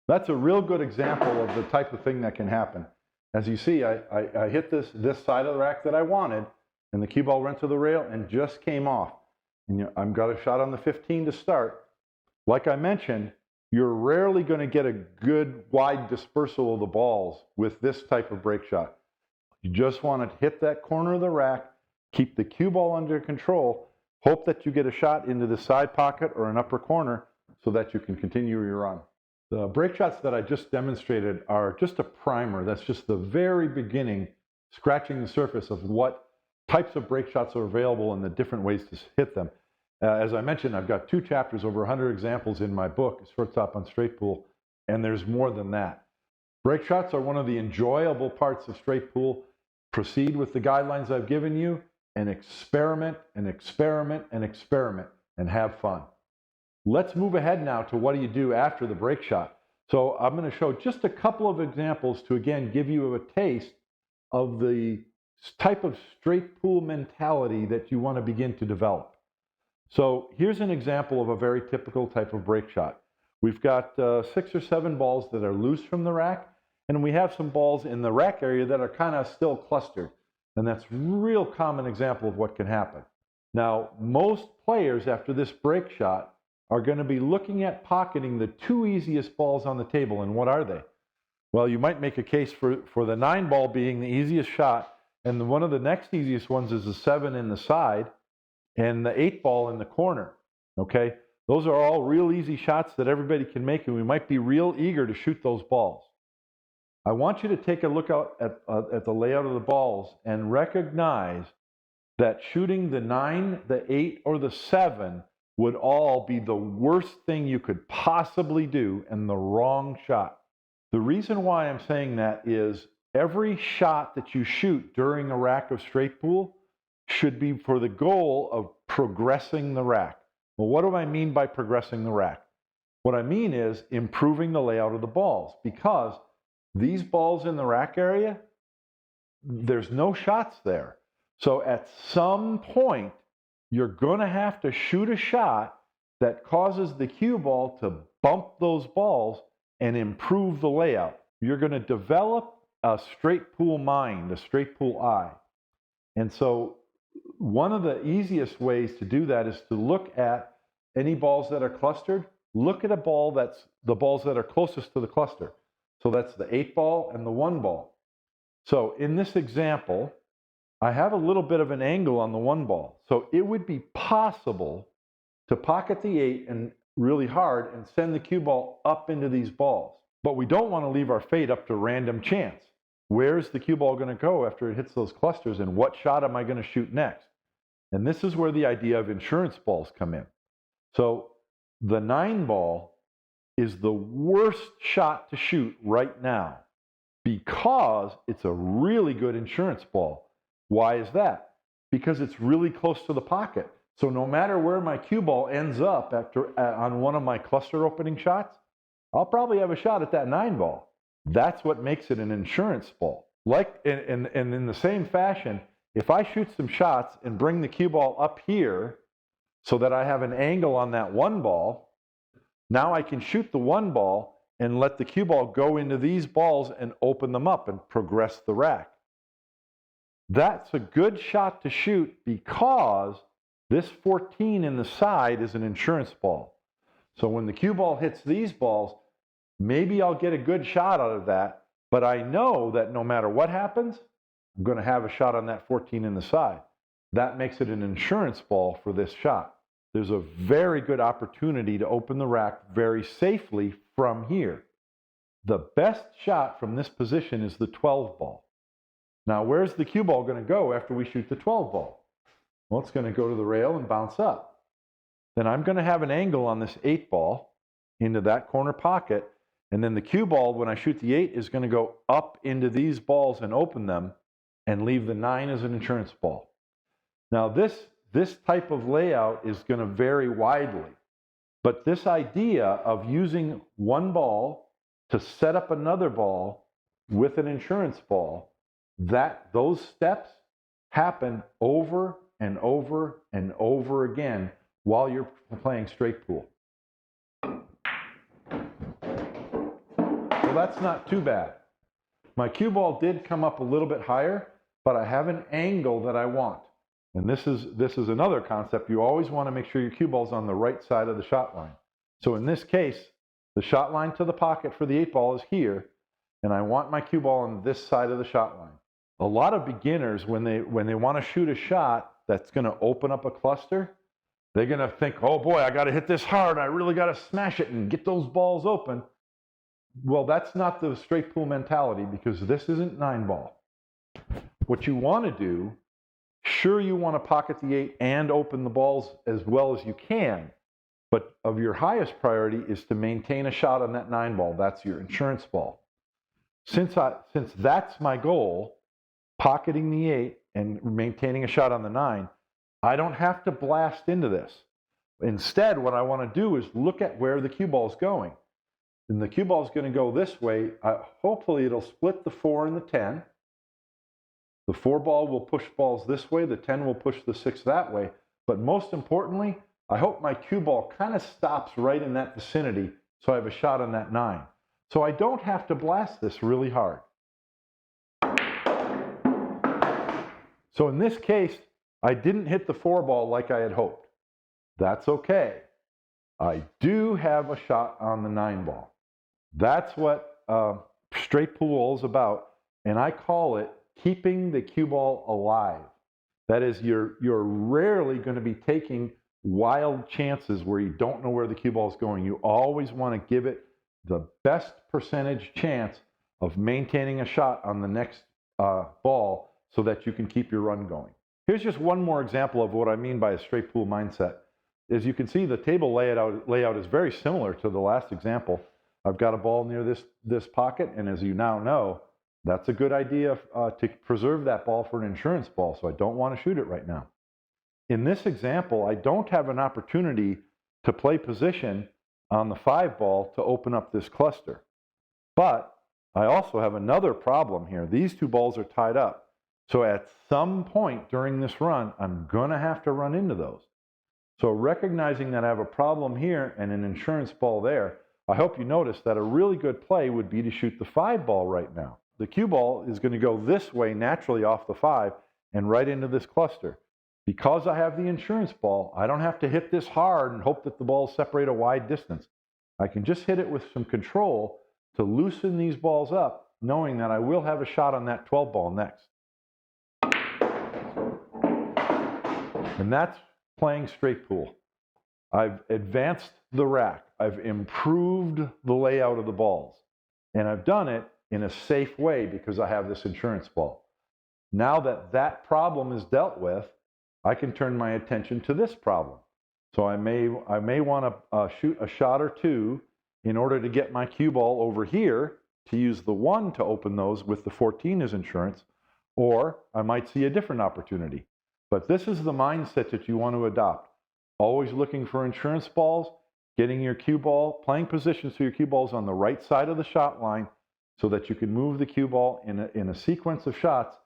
Speaker 1: That's a real good example of the type of thing that can happen. As you see, I hit this side of the rack that I wanted, and the cue ball went to the rail and just came off. And I've got a shot on the 15 to start. Like I mentioned, you're rarely going to get a good wide dispersal of the balls with this type of break shot. You just want to hit that corner of the rack, keep the cue ball under control, hope that you get a shot into the side pocket or an upper corner so that you can continue your run. The break shots that I just demonstrated are just a primer. That's just the very beginning, scratching the surface of what types of break shots are available and the different ways to hit them. As I mentioned, I've got 2 chapters, over 100 examples in my book, Shortstop on Straight Pool, and there's more than that. Break shots are one of the enjoyable parts of straight pool. Proceed with the guidelines I've given you and experiment and experiment and experiment and have fun. Let's move ahead now to what do you do after the break shot. So I'm going to show just a couple of examples to again give you a taste of the type of straight pool mentality that you want to begin to develop. So here's an example of a very typical type of break shot. We've got 6 or 7 balls that are loose from the rack, and we have some balls in the rack area that are kind of still clustered. And that's a real common example of what can happen. Now, most players after this break shot are going to be looking at pocketing the 2 easiest balls on the table. And what are they? Well, you might make a case for the 9 ball being the easiest shot, and one of the next easiest ones is the 7 in the side and the 8 ball in the corner. Okay? Those are all real easy shots that everybody can make, and we might be real eager to shoot those balls. I want you to take a look out at the layout of the balls and recognize that shooting the 9, the 8, or the 7 would all be the worst thing you could possibly do and the wrong shot. The reason why I'm saying that is every shot that you shoot during a rack of straight pool should be for the goal of progressing the rack. Well, what do I mean by progressing the rack? What I mean is improving the layout of the balls, because These balls in the rack area, there's no shots there. So at some point, you're going to have to shoot a shot that causes the cue ball to bump those balls and improve the layout. You're going to develop a straight pool mind, a straight pool eye. And so one of the easiest ways to do that is to look at any balls that are clustered. Look at a ball that's the balls that are closest to the cluster. So that's the 8 ball and the 1 ball. So in this example, I have a little bit of an angle on the 1 ball. So it would be possible to pocket the 8 and really hard and send the cue ball up into these balls. But we don't want to leave our fate up to random chance. Where's the cue ball going to go after it hits those clusters, and what shot am I going to shoot next? And this is where the idea of insurance balls come in. So the 9 ball is the worst shot to shoot right now because it's a really good insurance ball. Why is that? Because it's really close to the pocket. So no matter where my cue ball ends up on one of my cluster opening shots, I'll probably have a shot at that 9 ball. That's what makes it an insurance ball. And in the same fashion, if I shoot some shots and bring the cue ball up here so that I have an angle on that 1 ball, now I can shoot the 1 ball and let the cue ball go into these balls and open them up and progress the rack. That's a good shot to shoot because this 14 in the side is an insurance ball. So when the cue ball hits these balls, maybe I'll get a good shot out of that, but I know that no matter what happens, I'm going to have a shot on that 14 in the side. That makes it an insurance ball for this shot. There's a very good opportunity to open the rack very safely from here. The best shot from this position is the 12 ball. Now, where's the cue ball going to go after we shoot the 12 ball? Well, it's going to go to the rail and bounce up. Then I'm going to have an angle on this 8 ball into that corner pocket, and then the cue ball, when I shoot the 8, is going to go up into these balls and open them and leave the 9 as an insurance ball. Now, this type of layout is going to vary widely, but this idea of using 1 ball to set up another ball with an insurance ball, those steps happen over and over and over again while you're playing straight pool. So that's not too bad. My cue ball did come up a little bit higher, but I have an angle that I want. And this is another concept. You always want to make sure your cue ball's on the right side of the shot line. So in this case, the shot line to the pocket for the 8 ball is here, and I want my cue ball on this side of the shot line. A lot of beginners, when they want to shoot a shot that's going to open up a cluster, they're going to think, oh boy, I got to hit this hard. I really got to smash it and get those balls open. Well, that's not the straight pool mentality because this isn't 9 ball. What you want to do, sure, you want to pocket the 8 and open the balls as well as you can, but of your highest priority is to maintain a shot on that 9 ball. That's your insurance ball. Since that's my goal, pocketing the 8 and maintaining a shot on the 9, I don't have to blast into this. Instead, what I want to do is look at where the cue ball is going. And the cue ball is going to go this way. Hopefully, it'll split the 4 and the 10. The 4 ball will push balls this way. The 10 will push the 6 that way. But most importantly, I hope my cue ball kind of stops right in that vicinity so I have a shot on that 9. So I don't have to blast this really hard. So in this case, I didn't hit the 4 ball like I had hoped. That's okay. I do have a shot on the 9 ball. That's what straight pool is about, and I call it keeping the cue ball alive. That is, you're rarely going to be taking wild chances where you don't know where the cue ball is going. You always want to give it the best percentage chance of maintaining a shot on the next ball so that you can keep your run going. Here's just one more example of what I mean by a straight pool mindset. As you can see, the table layout is very similar to the last example. I've got a ball near this pocket, and as you now know, that's a good idea to preserve that ball for an insurance ball, so I don't want to shoot it right now. In this example, I don't have an opportunity to play position on the 5 ball to open up this cluster. But I also have another problem here. These two balls are tied up. So at some point during this run, I'm going to have to run into those. So recognizing that I have a problem here and an insurance ball there, I hope you notice that a really good play would be to shoot the 5 ball right now. The cue ball is going to go this way naturally off the 5 and right into this cluster. Because I have the insurance ball, I don't have to hit this hard and hope that the balls separate a wide distance. I can just hit it with some control to loosen these balls up, knowing that I will have a shot on that 12 ball next. And that's playing straight pool. I've advanced the rack. I've improved the layout of the balls. And I've done it in a safe way because I have this insurance ball. Now that that problem is dealt with, I can turn my attention to this problem. So I may want to shoot a shot or two in order to get my cue ball over here to use the 1 to open those with the 14 as insurance, or I might see a different opportunity. But this is the mindset that you want to adopt. Always looking for insurance balls, getting your cue ball, playing positions so your cue ball is on the right side of the shot line so that you can move the cue ball in a sequence of shots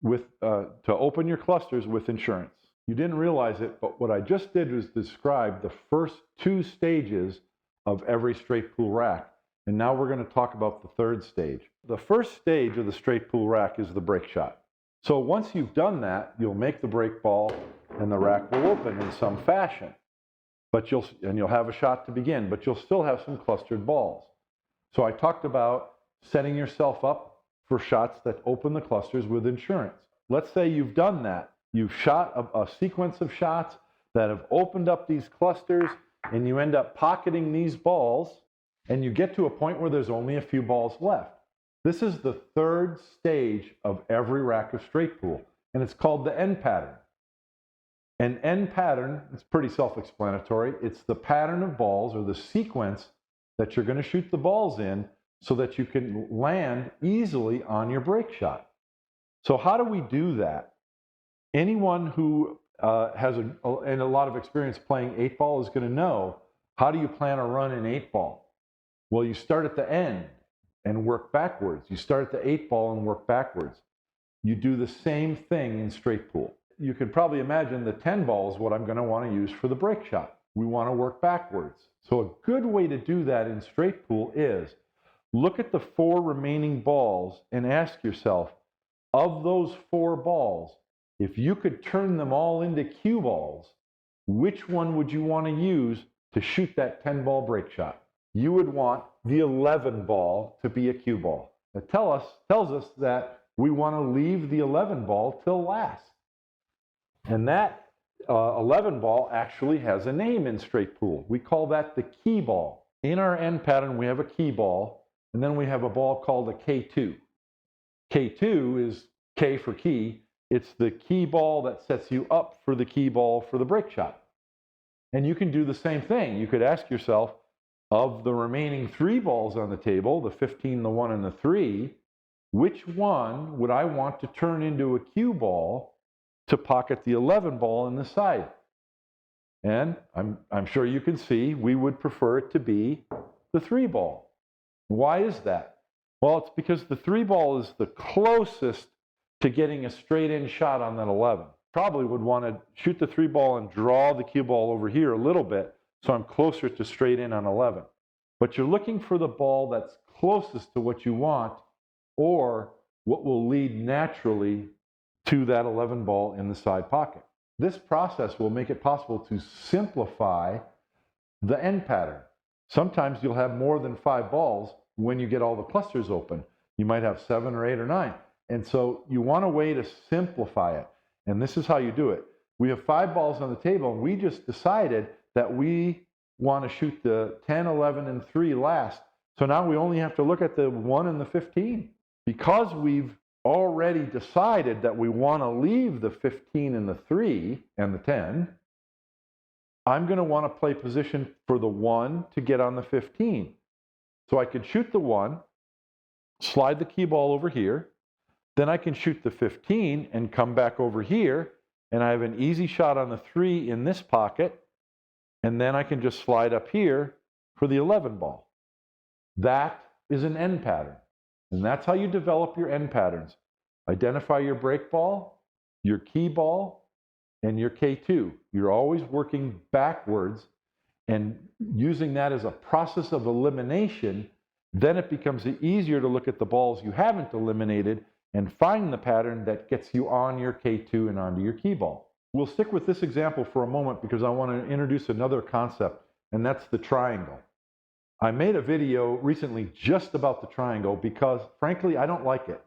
Speaker 1: with, to open your clusters with insurance. You didn't realize it, but what I just did was describe the first 2 stages of every straight pool rack. And now we're going to talk about the 3rd stage. The first stage of the straight pool rack is the break shot. So once you've done that, you'll make the break ball and the rack will open in some fashion. But you'll have a shot to begin, but you'll still have some clustered balls. So I talked about setting yourself up for shots that open the clusters with insurance. Let's say you've done that. You've shot a sequence of shots that have opened up these clusters, and you end up pocketing these balls, and you get to a point where there's only a few balls left. This is the 3rd stage of every rack of straight pool, and it's called the end pattern. An end pattern, it's pretty self-explanatory. It's the pattern of balls or the sequence that you're going to shoot the balls in so that you can land easily on your break shot. So how do we do that? Anyone who has a lot of experience playing 8 ball is going to know, how do you plan a run in 8 ball? Well, you start at the end and work backwards. You start at the 8 ball and work backwards. You do the same thing in straight pool. You can probably imagine the 10 ball is what I'm going to want to use for the break shot. We want to work backwards. So a good way to do that in straight pool is look at the 4 remaining balls and ask yourself, of those 4 balls, if you could turn them all into cue balls, which one would you want to use to shoot that 10 ball break shot? You would want the 11 ball to be a cue ball. That tells us that we want to leave the 11 ball till last. And that 11 ball actually has a name in straight pool. We call that the key ball. In our end pattern, we have a key ball, and then we have a ball called a K2. K2 is K for key. It's the key ball that sets you up for the key ball for the break shot. And you can do the same thing. You could ask yourself, of the remaining 3 balls on the table, the 15, the 1, and the 3, which one would I want to turn into a cue ball to pocket the 11 ball in the side? And I'm sure you can see we would prefer it to be the 3 ball. Why is that? Well, it's because the 3 ball is the closest to getting a straight in shot on that 11. Probably would want to shoot the 3 ball and draw the cue ball over here a little bit so I'm closer to straight in on 11. But you're looking for the ball that's closest to what you want or what will lead naturally to that 11 ball in the side pocket. This process will make it possible to simplify the end pattern. Sometimes you'll have more than 5 balls when you get all the clusters open. You might have 7 or 8 or 9. And so you want a way to simplify it. And this is how you do it. We have 5 balls on the table, and we just decided that we want to shoot the 10, 11, and 3 last. So now we only have to look at the 1 and the 15. Because we've already decided that we want to leave the 15 and the 3 and the 10, I'm going to want to play position for the 1 to get on the 15. So I could shoot the 1, slide the key ball over here, then I can shoot the 15 and come back over here, and I have an easy shot on the 3 in this pocket, and then I can just slide up here for the 11 ball. That is an end pattern. And that's how you develop your end patterns. Identify your break ball, your key ball, and your K2. You're always working backwards and using that as a process of elimination. Then it becomes easier to look at the balls you haven't eliminated and find the pattern that gets you on your K2 and onto your key ball. We'll stick with this example for a moment because I want to introduce another concept, and that's the triangle. I made a video recently just about the triangle because, frankly, I don't like it.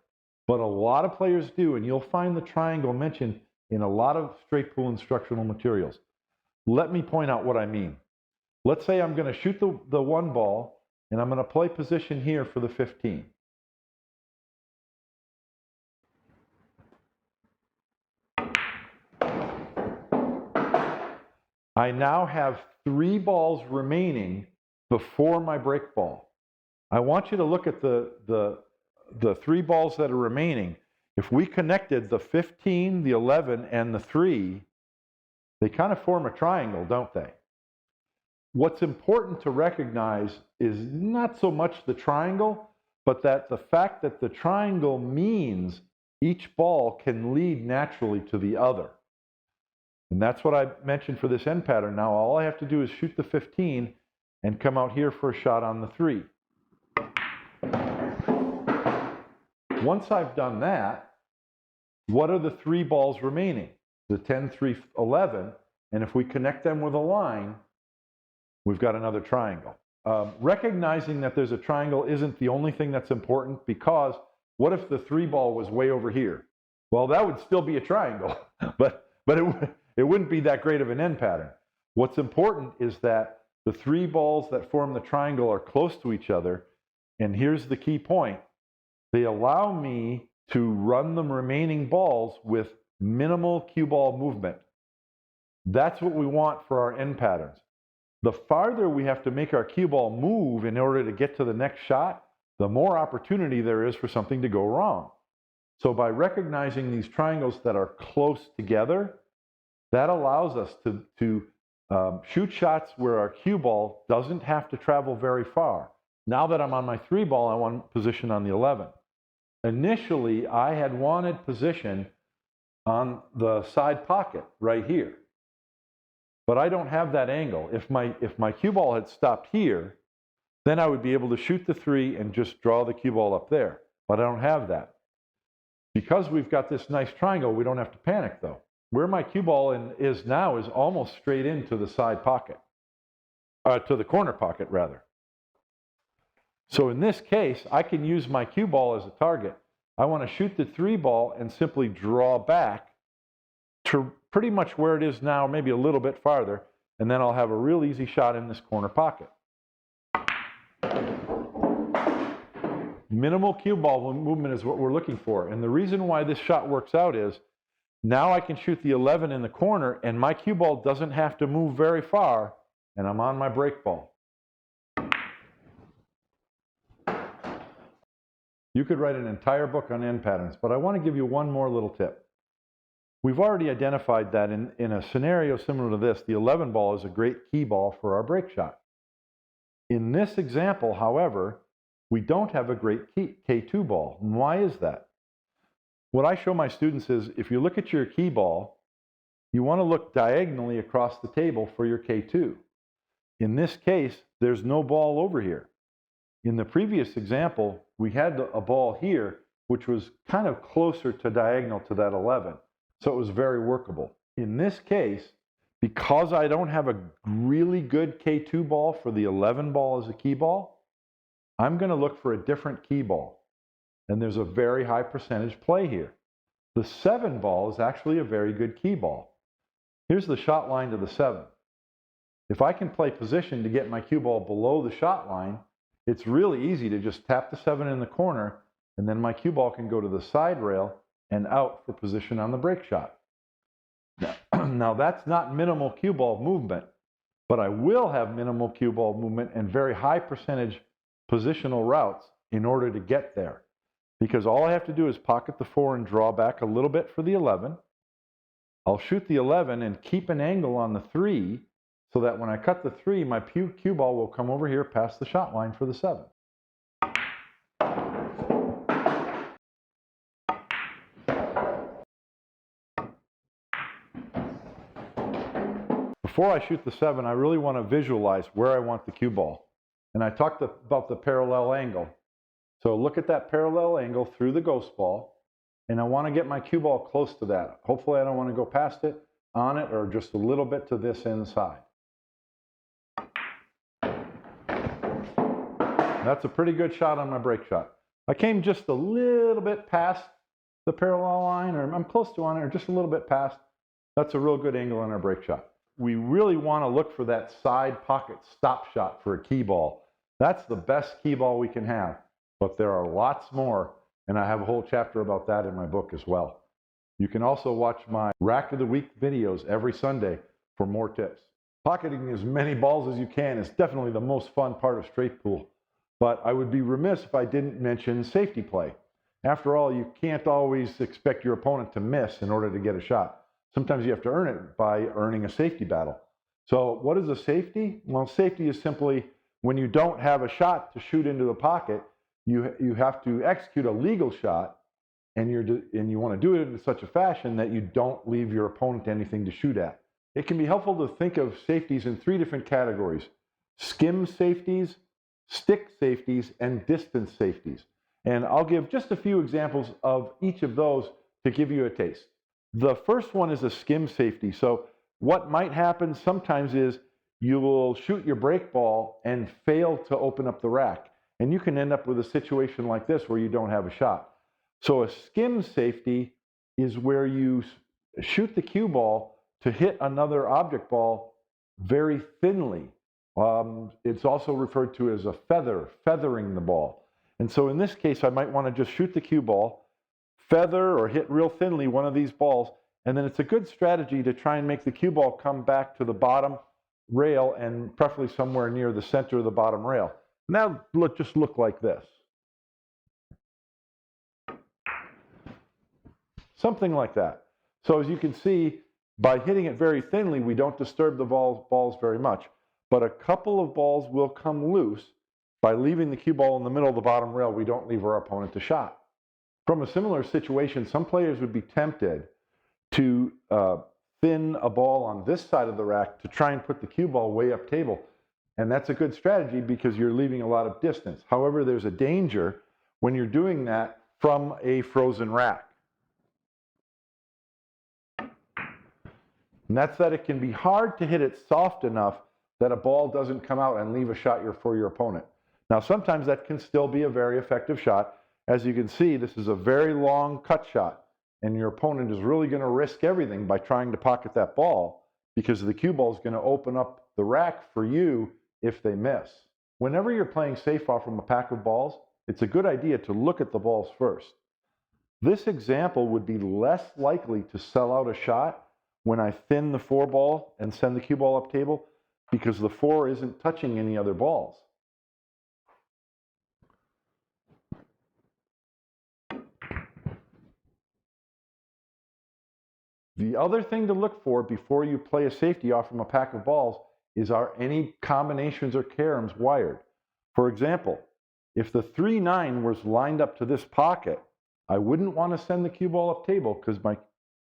Speaker 1: But a lot of players do, and you'll find the triangle mentioned in a lot of straight pool instructional materials. Let me point out what I mean. Let's say I'm going to shoot the 1 ball, and I'm going to play position here for the 15. I now have 3 balls remaining before my break ball. I want you to look at the 3 balls that are remaining. If we connected the 15, the 11, and the 3, they kind of form a triangle, don't they? What's important to recognize is not so much the triangle, but that the fact that the triangle means each ball can lead naturally to the other. And that's what I mentioned for this end pattern. Now all I have to do is shoot the 15 and come out here for a shot on the 3. Once I've done that, what are the 3 balls remaining? The 10, 3, 11, and if we connect them with a line, we've got another triangle. Recognizing that there's a triangle isn't the only thing that's important, because what if the 3 ball was way over here? Well, that would still be a triangle, but it wouldn't be that great of an end pattern. What's important is that the 3 balls that form the triangle are close to each other, and here's the key point. They allow me to run the remaining balls with minimal cue ball movement. That's what we want for our end patterns. The farther we have to make our cue ball move in order to get to the next shot, the more opportunity there is for something to go wrong. So by recognizing these triangles that are close together, that allows us to shoot shots where our cue ball doesn't have to travel very far. Now that I'm on my 3 ball, I want position on the 11. Initially, I had wanted position on the side pocket right here. But I don't have that angle. If my cue ball had stopped here, then I would be able to shoot the 3 and just draw the cue ball up there. But I don't have that. Because we've got this nice triangle, we don't have to panic though. Where my cue ball is now is almost straight into the side pocket, to the corner pocket rather. So in this case, I can use my cue ball as a target. I want to shoot the 3 ball and simply draw back to pretty much where it is now, maybe a little bit farther, and then I'll have a real easy shot in this corner pocket. Minimal cue ball movement is what we're looking for, and the reason why this shot works out is now I can shoot the 11 in the corner, and my cue ball doesn't have to move very far, and I'm on my break ball. You could write an entire book on end patterns, but I want to give you one more little tip. We've already identified that in a scenario similar to this, the 11 ball is a great key ball for our break shot. In this example, however, we don't have a great K2 ball. And why is that? What I show my students is if you look at your key ball, you want to look diagonally across the table for your K2. In this case, there's no ball over here. In the previous example, we had a ball here, which was kind of closer to diagonal to that 11. So it was very workable. In this case, because I don't have a really good K2 ball for the 11 ball as a key ball, I'm going to look for a different key ball. And there's a very high percentage play here. The 7 ball is actually a very good key ball. Here's the shot line to the 7. If I can play position to get my cue ball below the shot line, it's really easy to just tap the 7 in the corner, and then my cue ball can go to the side rail and out for position on the break shot. Now that's not minimal cue ball movement, but I will have minimal cue ball movement and very high percentage positional routes in order to get there. Because all I have to do is pocket the 4 and draw back a little bit for the 11. I'll shoot the 11 and keep an angle on the 3 so that when I cut the 3, my cue ball will come over here past the shot line for the 7. Before I shoot the 7, I really want to visualize where I want the cue ball. And I talked about the parallel angle. So look at that parallel angle through the ghost ball, and I want to get my cue ball close to that. Hopefully I don't want to go past it, on it, or just a little bit to this inside. That's a pretty good shot on my break shot. I came just a little bit past the parallel line, or I'm close to on it, or just a little bit past. That's a real good angle on our break shot. We really want to look for that side pocket stop shot for a key ball. That's the best key ball we can have, but there are lots more, and I have a whole chapter about that in my book as well. You can also watch my Rack of the Week videos every Sunday for more tips. Pocketing as many balls as you can is definitely the most fun part of straight pool, but I would be remiss if I didn't mention safety play. After all, you can't always expect your opponent to miss in order to get a shot. Sometimes you have to earn it by earning a safety battle. So what is a safety? Well, safety is simply when you don't have a shot to shoot into the pocket, you have to execute a legal shot, and you want to do it in such a fashion that you don't leave your opponent anything to shoot at. It can be helpful to think of safeties in 3 different categories: skim safeties, stick safeties, and distance safeties. And I'll give just a few examples of each of those to give you a taste. The first one is a skim safety. So what might happen sometimes is you will shoot your break ball and fail to open up the rack. And you can end up with a situation like this where you don't have a shot. So a skim safety is where you shoot the cue ball to hit another object ball very thinly. It's also referred to as a feathering the ball. And so in this case, I might want to just shoot the cue ball, feather or hit real thinly one of these balls, and then it's a good strategy to try and make the cue ball come back to the bottom rail, and preferably somewhere near the center of the bottom rail. Now just look like this. Something like that. So as you can see, by hitting it very thinly, we don't disturb the balls very much. But a couple of balls will come loose. By leaving the cue ball in the middle of the bottom rail, we don't leave our opponent a shot. From a similar situation, some players would be tempted to thin a ball on this side of the rack to try and put the cue ball way up table. And that's a good strategy because you're leaving a lot of distance. However, there's a danger when you're doing that from a frozen rack. And that's that it can be hard to hit it soft enough that a ball doesn't come out and leave a shot for your opponent. Now, sometimes that can still be a very effective shot. As you can see, this is a very long cut shot, and your opponent is really going to risk everything by trying to pocket that ball because the cue ball is going to open up the rack for you if they miss. Whenever you're playing safe off from a pack of balls, it's a good idea to look at the balls first. This example would be less likely to sell out a shot when I thin the 4 ball and send the cue ball up table because the 4 isn't touching any other balls. The other thing to look for before you play a safety off from a pack of balls is, are any combinations or caroms wired? For example, if the 3-9 was lined up to this pocket, I wouldn't want to send the cue ball up table because my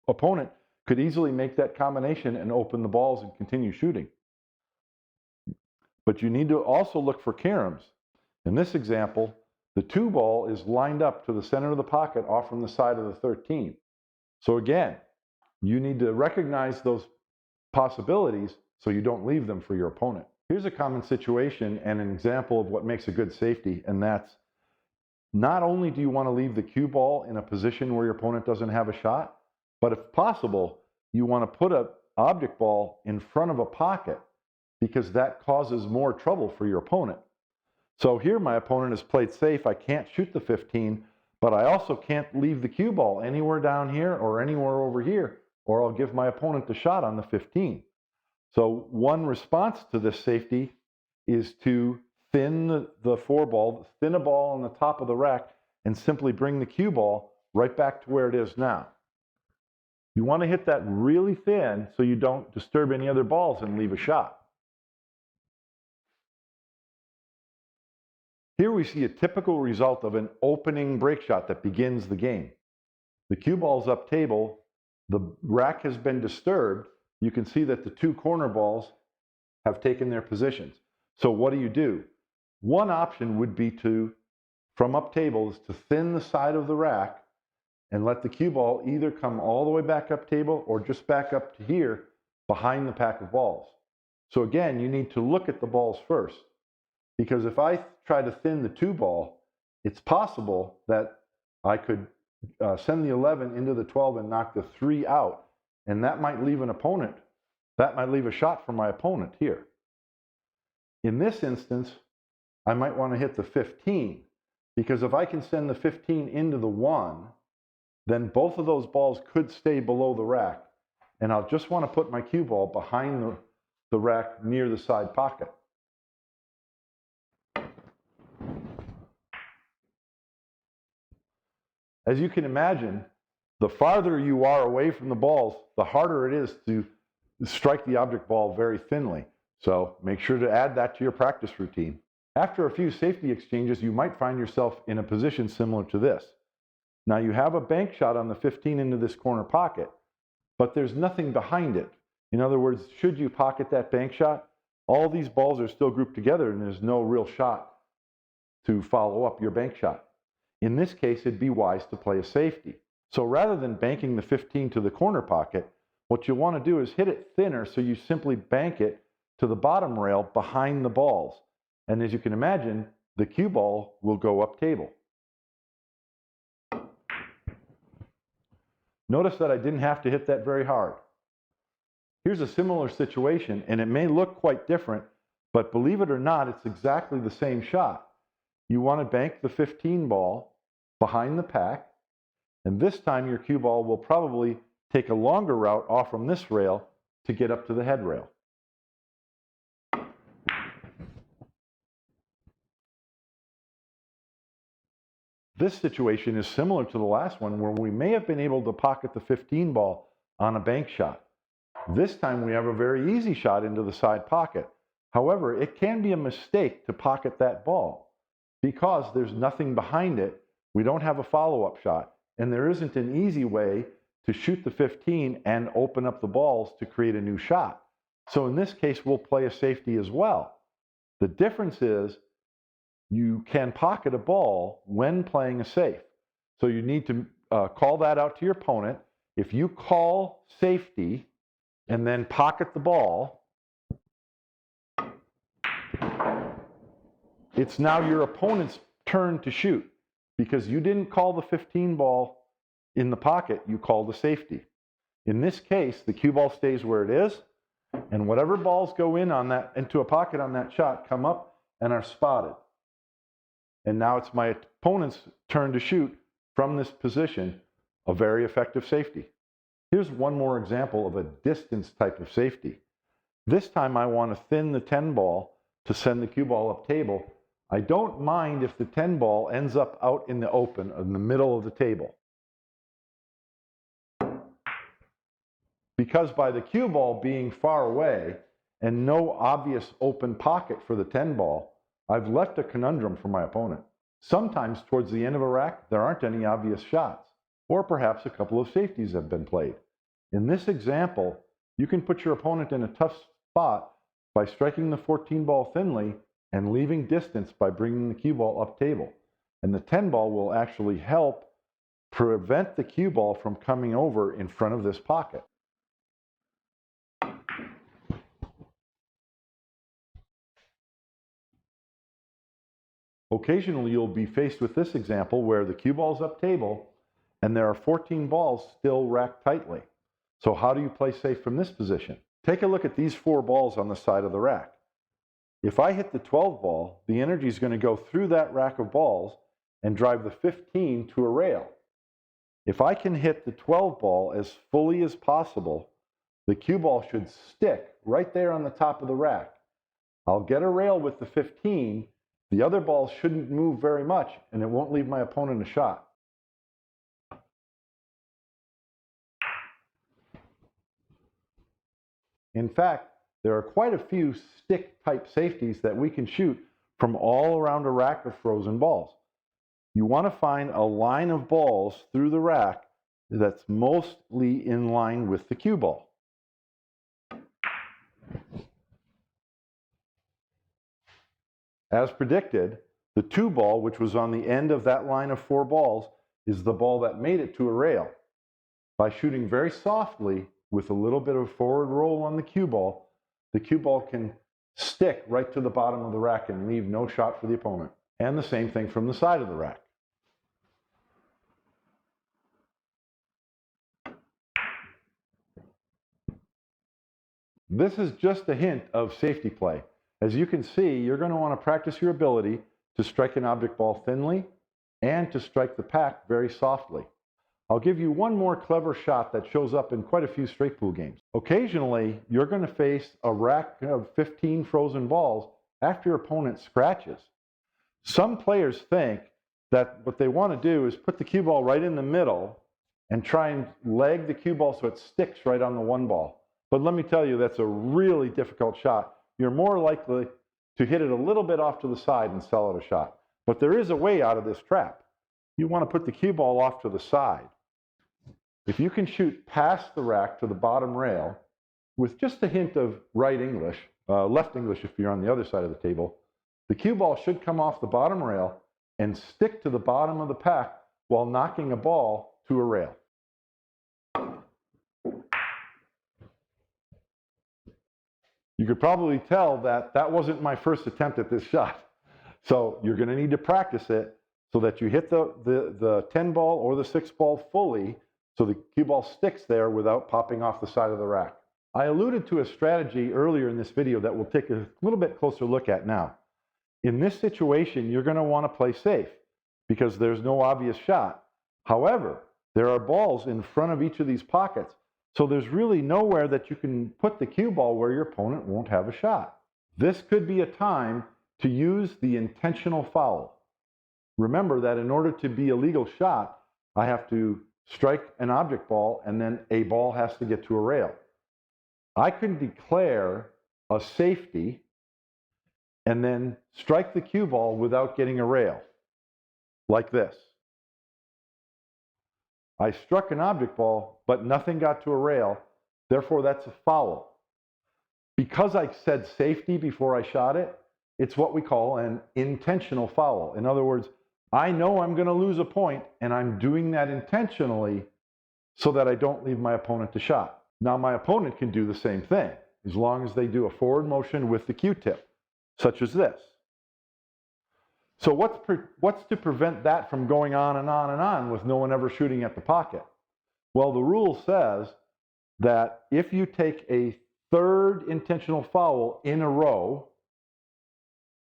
Speaker 1: opponent could easily make that combination and open the balls and continue shooting. But you need to also look for caroms. In this example, the 2 ball is lined up to the center of the pocket off from the side of the 13. So again, you need to recognize those possibilities so you don't leave them for your opponent. Here's a common situation and an example of what makes a good safety, and that's not only do you want to leave the cue ball in a position where your opponent doesn't have a shot, but if possible, you want to put an object ball in front of a pocket because that causes more trouble for your opponent. So here my opponent has played safe. I can't shoot the 15, but I also can't leave the cue ball anywhere down here or anywhere over here, or I'll give my opponent the shot on the 15. So one response to this safety is to thin the 4 ball, thin a ball on the top of the rack, and simply bring the cue ball right back to where it is now. You want to hit that really thin so you don't disturb any other balls and leave a shot. Here we see a typical result of an opening break shot that begins the game. The cue ball's up table, the rack has been disturbed. you can see that the two corner balls have taken their positions. So what do? One option would be to, from up table, is to thin the side of the rack and let the cue ball either come all the way back up table or just back up to here behind the pack of balls. So again, you need to look at the balls first, because if I try to thin the 2 ball, it's possible that I could send the 11 into the 12 and knock the 3 out, and that might leave a shot for my opponent here. In this instance, I might want to hit the 15, because if I can send the 15 into the 1, then both of those balls could stay below the rack, and I'll just want to put my cue ball behind the rack near the side pocket. As you can imagine, the farther you are away from the balls, the harder it is to strike the object ball very thinly. So make sure to add that to your practice routine. After a few safety exchanges, you might find yourself in a position similar to this. Now you have a bank shot on the 15 into this corner pocket, but there's nothing behind it. In other words, should you pocket that bank shot, all these balls are still grouped together and there's no real shot to follow up your bank shot. In this case, it'd be wise to play a safety. So rather than banking the 15 to the corner pocket, what you want to do is hit it thinner, so you simply bank it to the bottom rail behind the balls. And as you can imagine, the cue ball will go up table. Notice that I didn't have to hit that very hard. Here's a similar situation, and it may look quite different, but believe it or not, it's exactly the same shot. You want to bank the 15 ball behind the pack, and this time your cue ball will probably take a longer route off from this rail to get up to the head rail. This situation is similar to the last one, where we may have been able to pocket the 15 ball on a bank shot. This time we have a very easy shot into the side pocket. However, it can be a mistake to pocket that ball because there's nothing behind it. We don't have a follow-up shot, and there isn't an easy way to shoot the 15 and open up the balls to create a new shot. So in this case, we'll play a safety as well. The difference is you can pocket a ball when playing a safe. So you need to call that out to your opponent. If you call safety and then pocket the ball, it's now your opponent's turn to shoot, because you didn't call the 15 ball in the pocket, you called the safety. In this case, the cue ball stays where it is, and whatever balls go into a pocket on that shot come up and are spotted. And now it's my opponent's turn to shoot from this position, a very effective safety. Here's one more example of a distance type of safety. This time I want to thin the 10 ball to send the cue ball up table. I don't mind if the 10 ball ends up out in the open, in the middle of the table. Because by the cue ball being far away and no obvious open pocket for the 10 ball, I've left a conundrum for my opponent. Sometimes towards the end of a rack, there aren't any obvious shots, or perhaps a couple of safeties have been played. In this example, you can put your opponent in a tough spot by striking the 14 ball thinly and leaving distance by bringing the cue ball up table. And the 10 ball will actually help prevent the cue ball from coming over in front of this pocket. Occasionally, you'll be faced with this example where the cue ball's up table and there are 14 balls still racked tightly. So how do you play safe from this position? Take a look at these 4 balls on the side of the rack. If I hit the 12 ball, the energy is going to go through that rack of balls and drive the 15 to a rail. If I can hit the 12 ball as fully as possible, the cue ball should stick right there on the top of the rack. I'll get a rail with the 15. The other balls shouldn't move very much, and it won't leave my opponent a shot. In fact, there are quite a few stick-type safeties that we can shoot from all around a rack of frozen balls. You want to find a line of balls through the rack that's mostly in line with the cue ball. As predicted, the 2 ball, which was on the end of that line of 4 balls, is the ball that made it to a rail. By shooting very softly with a little bit of forward roll on the cue ball, the cue ball can stick right to the bottom of the rack and leave no shot for the opponent. And the same thing from the side of the rack. This is just a hint of safety play. As you can see, you're going to want to practice your ability to strike an object ball thinly and to strike the pack very softly. I'll give you one more clever shot that shows up in quite a few straight pool games. Occasionally, you're going to face a rack of 15 frozen balls after your opponent scratches. Some players think that what they want to do is put the cue ball right in the middle and try and leg the cue ball so it sticks right on the 1 ball. But let me tell you, that's a really difficult shot. You're more likely to hit it a little bit off to the side and sell it a shot. But there is a way out of this trap. You want to put the cue ball off to the side. If you can shoot past the rack to the bottom rail with just a hint of right English, left English if you're on the other side of the table, the cue ball should come off the bottom rail and stick to the bottom of the pack while knocking a ball to a rail. You could probably tell that that wasn't my first attempt at this shot. So you're going to need to practice it so that you hit the 10 ball or the 6 ball fully so the cue ball sticks there without popping off the side of the rack. I alluded to a strategy earlier in this video that we'll take a little bit closer look at now. In this situation, you're going to want to play safe because there's no obvious shot. However, there are balls in front of each of these pockets, so there's really nowhere that you can put the cue ball where your opponent won't have a shot. This could be a time to use the intentional foul. Remember that in order to be a legal shot, I have to strike an object ball and then a ball has to get to a rail. I can declare a safety and then strike the cue ball without getting a rail, like this. I struck an object ball, but nothing got to a rail, therefore that's a foul. Because I said safety before I shot it, it's what we call an intentional foul. In other words, I know I'm going to lose a point, and I'm doing that intentionally so that I don't leave my opponent to shot. Now, my opponent can do the same thing, as long as they do a forward motion with the Q-tip, such as this. So what's to prevent that from going on and on and on with no one ever shooting at the pocket? Well, the rule says that if you take a 3rd intentional foul in a row,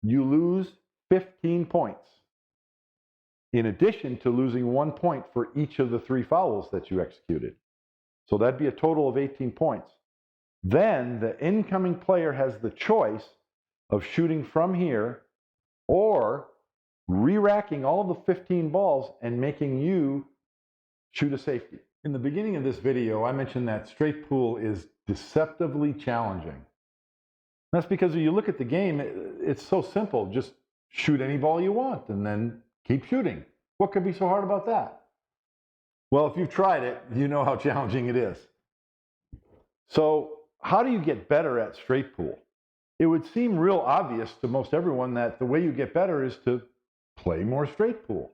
Speaker 1: you lose 15 points, in addition to losing 1 point for each of the 3 fouls that you executed. So that'd be a total of 18 points. Then the incoming player has the choice of shooting from here or re-racking all the 15 balls and making you shoot a safety. In the beginning of this video, I mentioned that straight pool is deceptively challenging. That's because if you look at the game, it's so simple. Just shoot any ball you want and then keep shooting. What could be so hard about that? Well, if you've tried it, you know how challenging it is. So how do you get better at straight pool? It would seem real obvious to most everyone that the way you get better is to play more straight pool.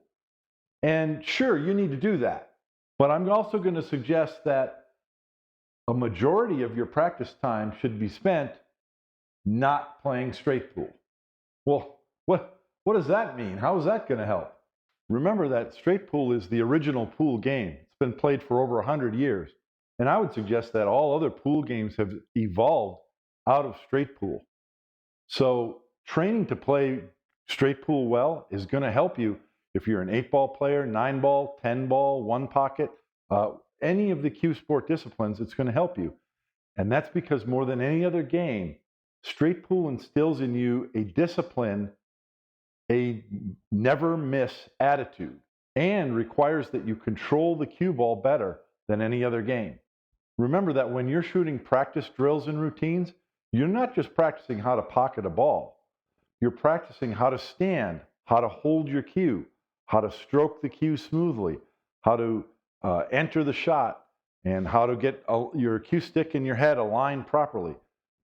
Speaker 1: And sure, you need to do that. But I'm also going to suggest that a majority of your practice time should be spent not playing straight pool. Well, what does that mean? How is that going to help? Remember that straight pool is the original pool game. It's been played for over 100 years. And I would suggest that all other pool games have evolved out of straight pool. So training to play straight pool well is going to help you if you're an 8-ball player, 9-ball, 10-ball, 1 pocket, any of the cue sport disciplines, it's going to help you. And that's because more than any other game, straight pool instills in you a discipline, a never miss attitude, and requires that you control the cue ball better than any other game. Remember that when you're shooting practice drills and routines, you're not just practicing how to pocket a ball. You're practicing how to stand, how to hold your cue, how to stroke the cue smoothly, how to enter the shot, and how to get your cue stick and your head aligned properly.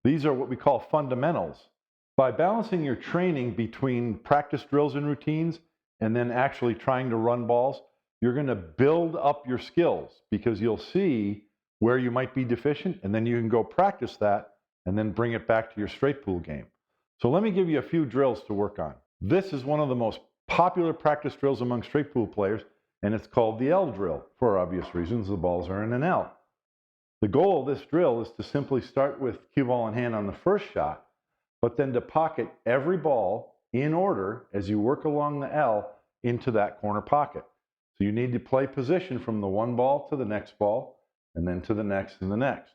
Speaker 1: These are what we call fundamentals. By balancing your training between practice drills and routines and then actually trying to run balls, you're going to build up your skills because you'll see where you might be deficient, and then you can go practice that and then bring it back to your straight pool game. So let me give you a few drills to work on. This is one of the most popular practice drills among straight pool players, and it's called the L drill. For obvious reasons, the balls are in an L. The goal of this drill is to simply start with cue ball in hand on the first shot, but then to pocket every ball in order as you work along the L into that corner pocket. So you need to play position from the one ball to the next ball, and then to the next and the next.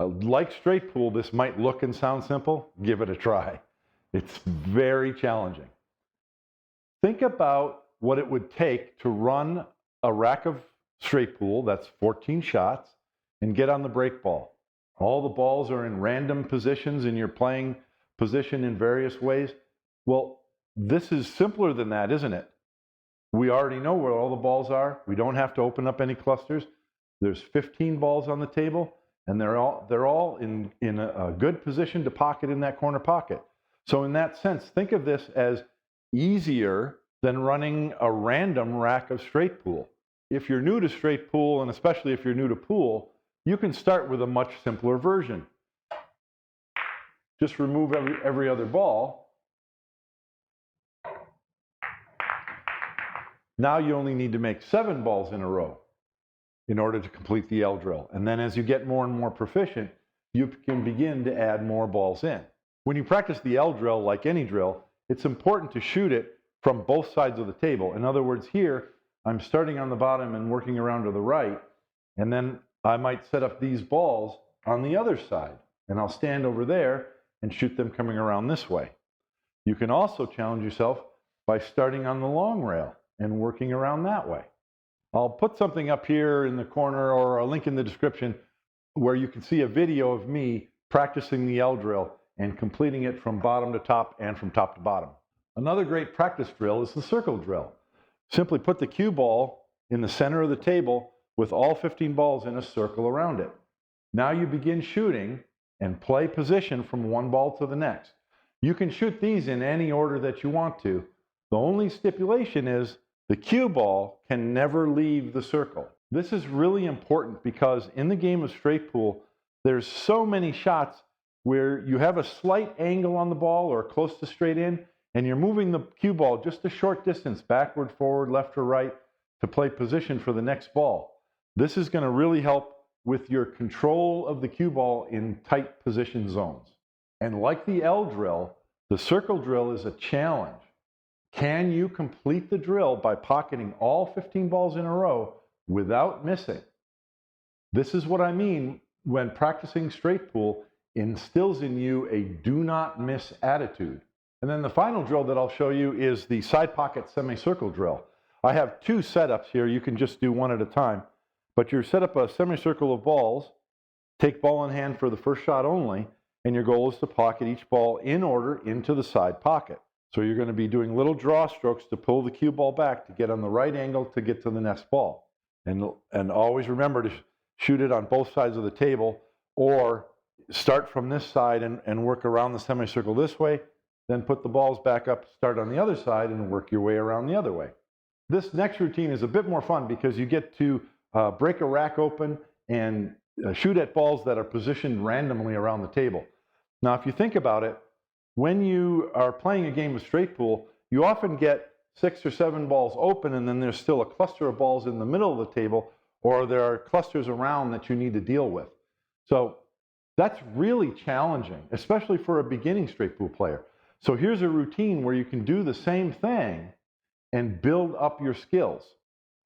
Speaker 1: Like straight pool, this might look and sound simple. Give it a try. It's very challenging. Think about what it would take to run a rack of straight pool, that's 14 shots, and get on the break ball. All the balls are in random positions and you're playing position in various ways. Well, this is simpler than that, isn't it? We already know where all the balls are. We don't have to open up any clusters. There's 15 balls on the table, and they're all in a good position to pocket in that corner pocket. So in that sense, think of this as easier than running a random rack of straight pool. If you're new to straight pool, and especially if you're new to pool, you can start with a much simpler version. Just remove every other ball. Now you only need to make 7 balls in a row in order to complete the L drill. And then as you get more and more proficient, you can begin to add more balls in. When you practice the L drill, like any drill, it's important to shoot it from both sides of the table. In other words, here, I'm starting on the bottom and working around to the right, and then I might set up these balls on the other side, and I'll stand over there and shoot them coming around this way. You can also challenge yourself by starting on the long rail and working around that way. I'll put something up here in the corner or a link in the description where you can see a video of me practicing the L drill and completing it from bottom to top and from top to bottom. Another great practice drill is the circle drill. Simply put the cue ball in the center of the table with all 15 balls in a circle around it. Now you begin shooting and play position from one ball to the next. You can shoot these in any order that you want to. The only stipulation is the cue ball can never leave the circle. This is really important because in the game of straight pool, there's so many shots where you have a slight angle on the ball or close to straight in, and you're moving the cue ball just a short distance, backward, forward, left or right, to play position for the next ball. This is going to really help with your control of the cue ball in tight position zones. And like the L drill, the circle drill is a challenge. Can you complete the drill by pocketing all 15 balls in a row without missing? This is what I mean when practicing straight pool instills in you a do not miss attitude. And then the final drill that I'll show you is the side pocket semicircle drill. I have 2 setups here. You can just do one at a time. But you set up a semicircle of balls, take ball in hand for the first shot only, and your goal is to pocket each ball in order into the side pocket. So you're going to be doing little draw strokes to pull the cue ball back to get on the right angle to get to the next ball. And always remember to shoot it on both sides of the table, or start from this side and work around the semicircle this way, then put the balls back up, start on the other side, and work your way around the other way. This next routine is a bit more fun because you get to break a rack open and shoot at balls that are positioned randomly around the table. Now, if you think about it, when you are playing a game of straight pool, you often get 6 or 7 balls open, and then there's still a cluster of balls in the middle of the table, or there are clusters around that you need to deal with. So that's really challenging, especially for a beginning straight pool player. So here's a routine where you can do the same thing and build up your skills.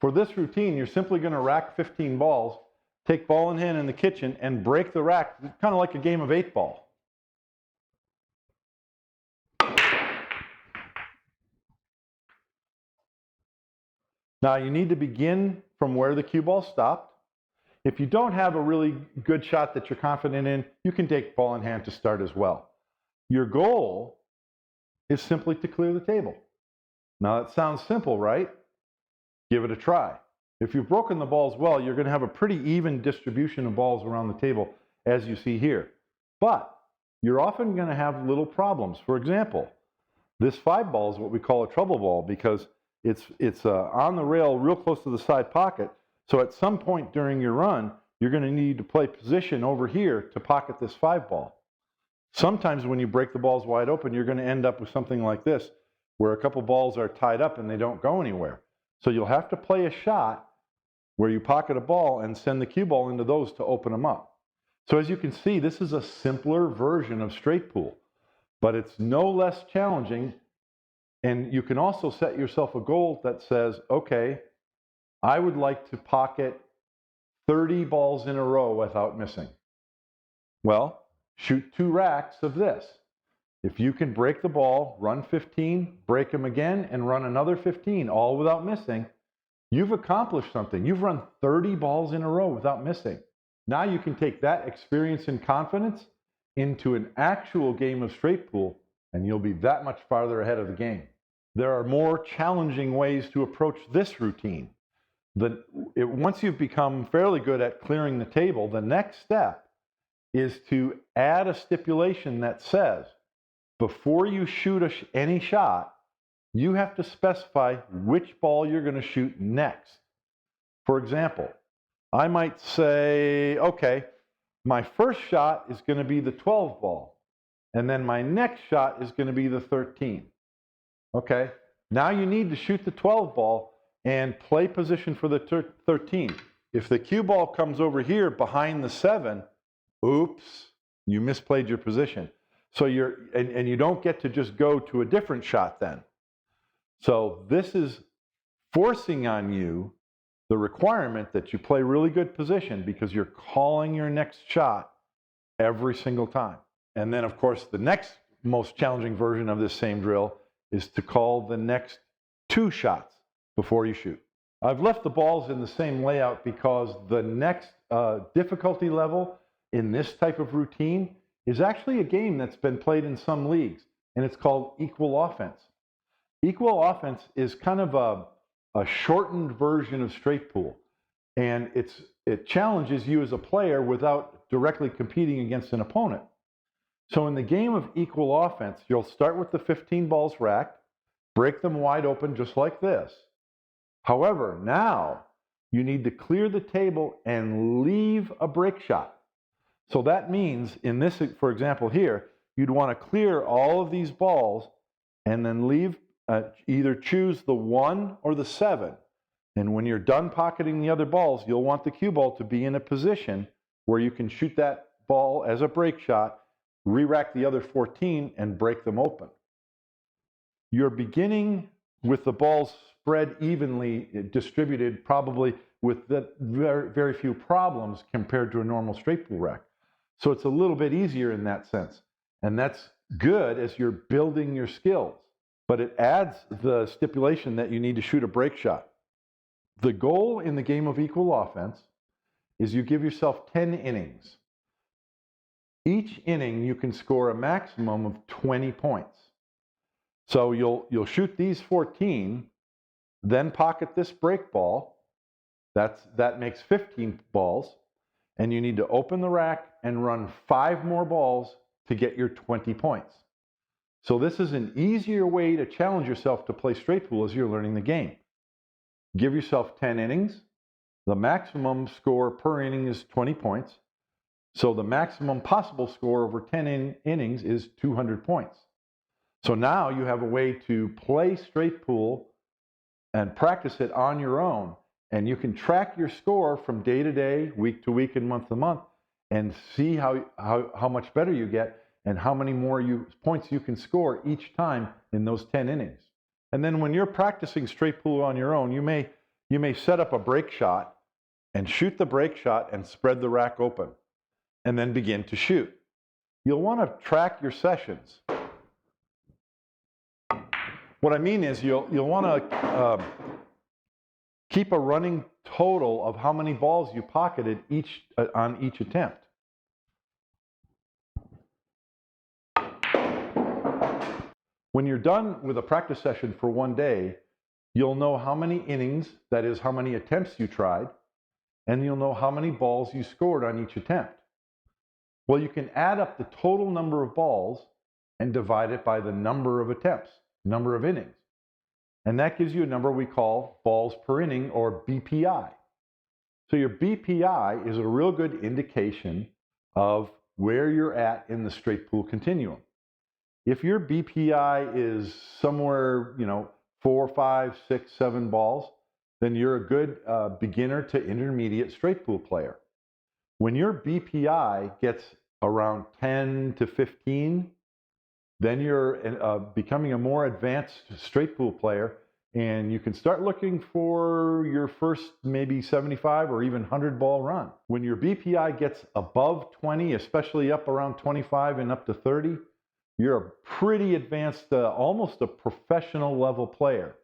Speaker 1: For this routine, you're simply going to rack 15 balls, take ball in hand in the kitchen, and break the rack, kind of like a game of 8-ball. Now you need to begin from where the cue ball stopped. If you don't have a really good shot that you're confident in, you can take ball in hand to start as well. Your goal is simply to clear the table. Now that sounds simple, right? Give it a try. If you've broken the balls well, you're going to have a pretty even distribution of balls around the table, as you see here. But you're often going to have little problems. For example, this 5 ball is what we call a trouble ball because it's on the rail real close to the side pocket. So at some point during your run, you're going to need to play position over here to pocket this 5 ball. Sometimes when you break the balls wide open, you're going to end up with something like this, where a couple balls are tied up and they don't go anywhere. So you'll have to play a shot where you pocket a ball and send the cue ball into those to open them up. So as you can see, this is a simpler version of straight pool, but it's no less challenging. And you can also set yourself a goal that says, okay, I would like to pocket 30 balls in a row without missing. Well, shoot 2 racks of this. If you can break the ball, run 15, break them again, and run another 15, all without missing, you've accomplished something. You've run 30 balls in a row without missing. Now you can take that experience and confidence into an actual game of straight pool, and you'll be that much farther ahead of the game. There are more challenging ways to approach this routine. Once you've become fairly good at clearing the table, the next step is to add a stipulation that says, before you shoot any shot, you have to specify which ball you're going to shoot next. For example, I might say, okay, my first shot is going to be the 12 ball, and then my next shot is going to be the 13. Okay, now you need to shoot the 12 ball and play position for the 13. If the cue ball comes over here behind the 7, oops, you misplayed your position. So and you don't get to just go to a different shot then. So this is forcing on you the requirement that you play really good position because you're calling your next shot every single time. And then of course the next most challenging version of this same drill is to call the next 2 shots before you shoot. I've left the balls in the same layout because the next difficulty level in this type of routine is actually a game that's been played in some leagues, and it's called equal offense. Equal offense is kind of a shortened version of straight pool, and it challenges you as a player without directly competing against an opponent. So in the game of equal offense, you'll start with the 15 balls racked, break them wide open just like this. However, now you need to clear the table and leave a break shot. So that means in this, for example here, you'd want to clear all of these balls and then leave, either choose the 1 or the 7. And when you're done pocketing the other balls, you'll want the cue ball to be in a position where you can shoot that ball as a break shot, re-rack the other 14, and break them open. You're beginning with the balls spread evenly distributed, probably with very, very few problems compared to a normal straight pool rack. So it's a little bit easier in that sense. And that's good as you're building your skills. But it adds the stipulation that you need to shoot a break shot. The goal in the game of equal offense is you give yourself 10 innings. Each inning you can score a maximum of 20 points. So you'll shoot these 14, then pocket this break ball. That makes 15 balls. And you need to open the rack and run 5 more balls to get your 20 points. So this is an easier way to challenge yourself to play straight pool as you're learning the game. Give yourself 10 innings. The maximum score per inning is 20 points. So the maximum possible score over 10 innings is 200 points. So now you have a way to play straight pool and practice it on your own. And you can track your score from day to day, week to week, and month to month, and see how much better you get and how many more points you can score each time in those 10 innings. And then when you're practicing straight pool on your own, you may set up a break shot and shoot the break shot and spread the rack open, and then begin to shoot. You'll want to track your sessions. What I mean is you'll want to keep a running total of how many balls you pocketed on each attempt. When you're done with a practice session for one day, you'll know how many innings, that is how many attempts you tried, and you'll know how many balls you scored on each attempt. Well, you can add up the total number of balls and divide it by the number of attempts, number of innings. And that gives you a number we call balls per inning, or BPI. So your BPI is a real good indication of where you're at in the straight pool continuum. If your BPI is somewhere, 4, 5, 6, 7 balls, then you're a good beginner to intermediate straight pool player. When your BPI gets around 10 to 15, then you're becoming a more advanced straight pool player, and you can start looking for your first maybe 75 or even 100 ball run. When your BPI gets above 20, especially up around 25 and up to 30, you're a pretty advanced, almost a professional level player.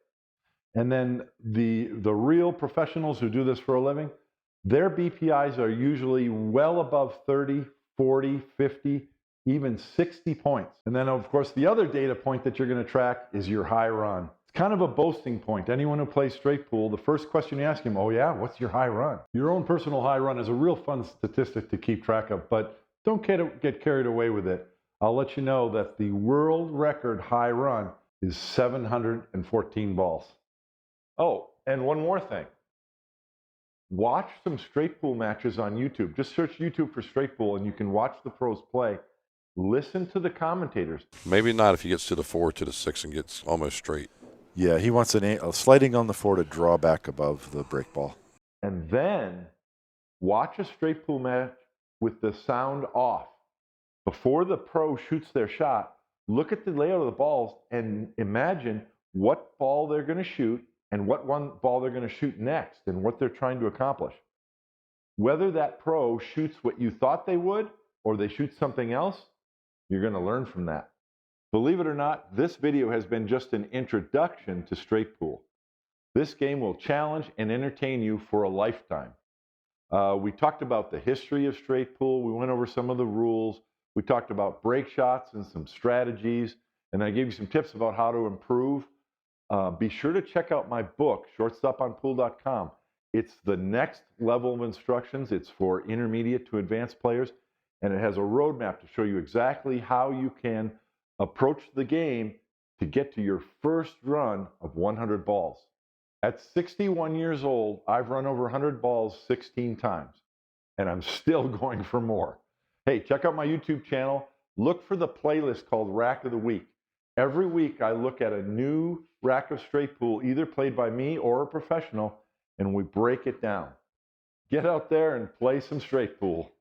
Speaker 1: And then the real professionals who do this for a living, their BPIs are usually well above 30, 40, 50, even 60 points. And then, of course, the other data point that you're going to track is your high run. It's kind of a boasting point. Anyone who plays straight pool, the first question you ask him, oh yeah, what's your high run? Your own personal high run is a real fun statistic to keep track of, but don't get carried away with it. I'll let you know that the world record high run is 714 balls. Oh, and one more thing. Watch some straight pool matches on YouTube. Just search YouTube for straight pool and you can watch the pros play. Listen to the commentators.
Speaker 3: Maybe not if he gets to the 4, to the 6, and gets almost straight.
Speaker 4: Yeah, he wants a sliding on the 4 to draw back above the break ball.
Speaker 1: And then watch a straight pool match with the sound off. Before the pro shoots their shot, look at the layout of the balls and imagine what ball they're going to shoot and what one ball they're going to shoot next and what they're trying to accomplish. Whether that pro shoots what you thought they would or they shoot something else, you're going to learn from that. Believe it or not, this video has been just an introduction to straight pool. This game will challenge and entertain you for a lifetime. We talked about the history of straight pool. We went over some of the rules. We talked about break shots and some strategies, and I gave you some tips about how to improve. Be sure to check out my book, shortstoponpool.com. It's the next level of instructions. It's for intermediate to advanced players, and it has a roadmap to show you exactly how you can approach the game to get to your first run of 100 balls. At 61 years old, I've run over 100 balls 16 times, and I'm still going for more. Hey, check out my YouTube channel. Look for the playlist called Rack of the Week. Every week, I look at a new rack of straight pool, either played by me or a professional, and we break it down. Get out there and play some straight pool.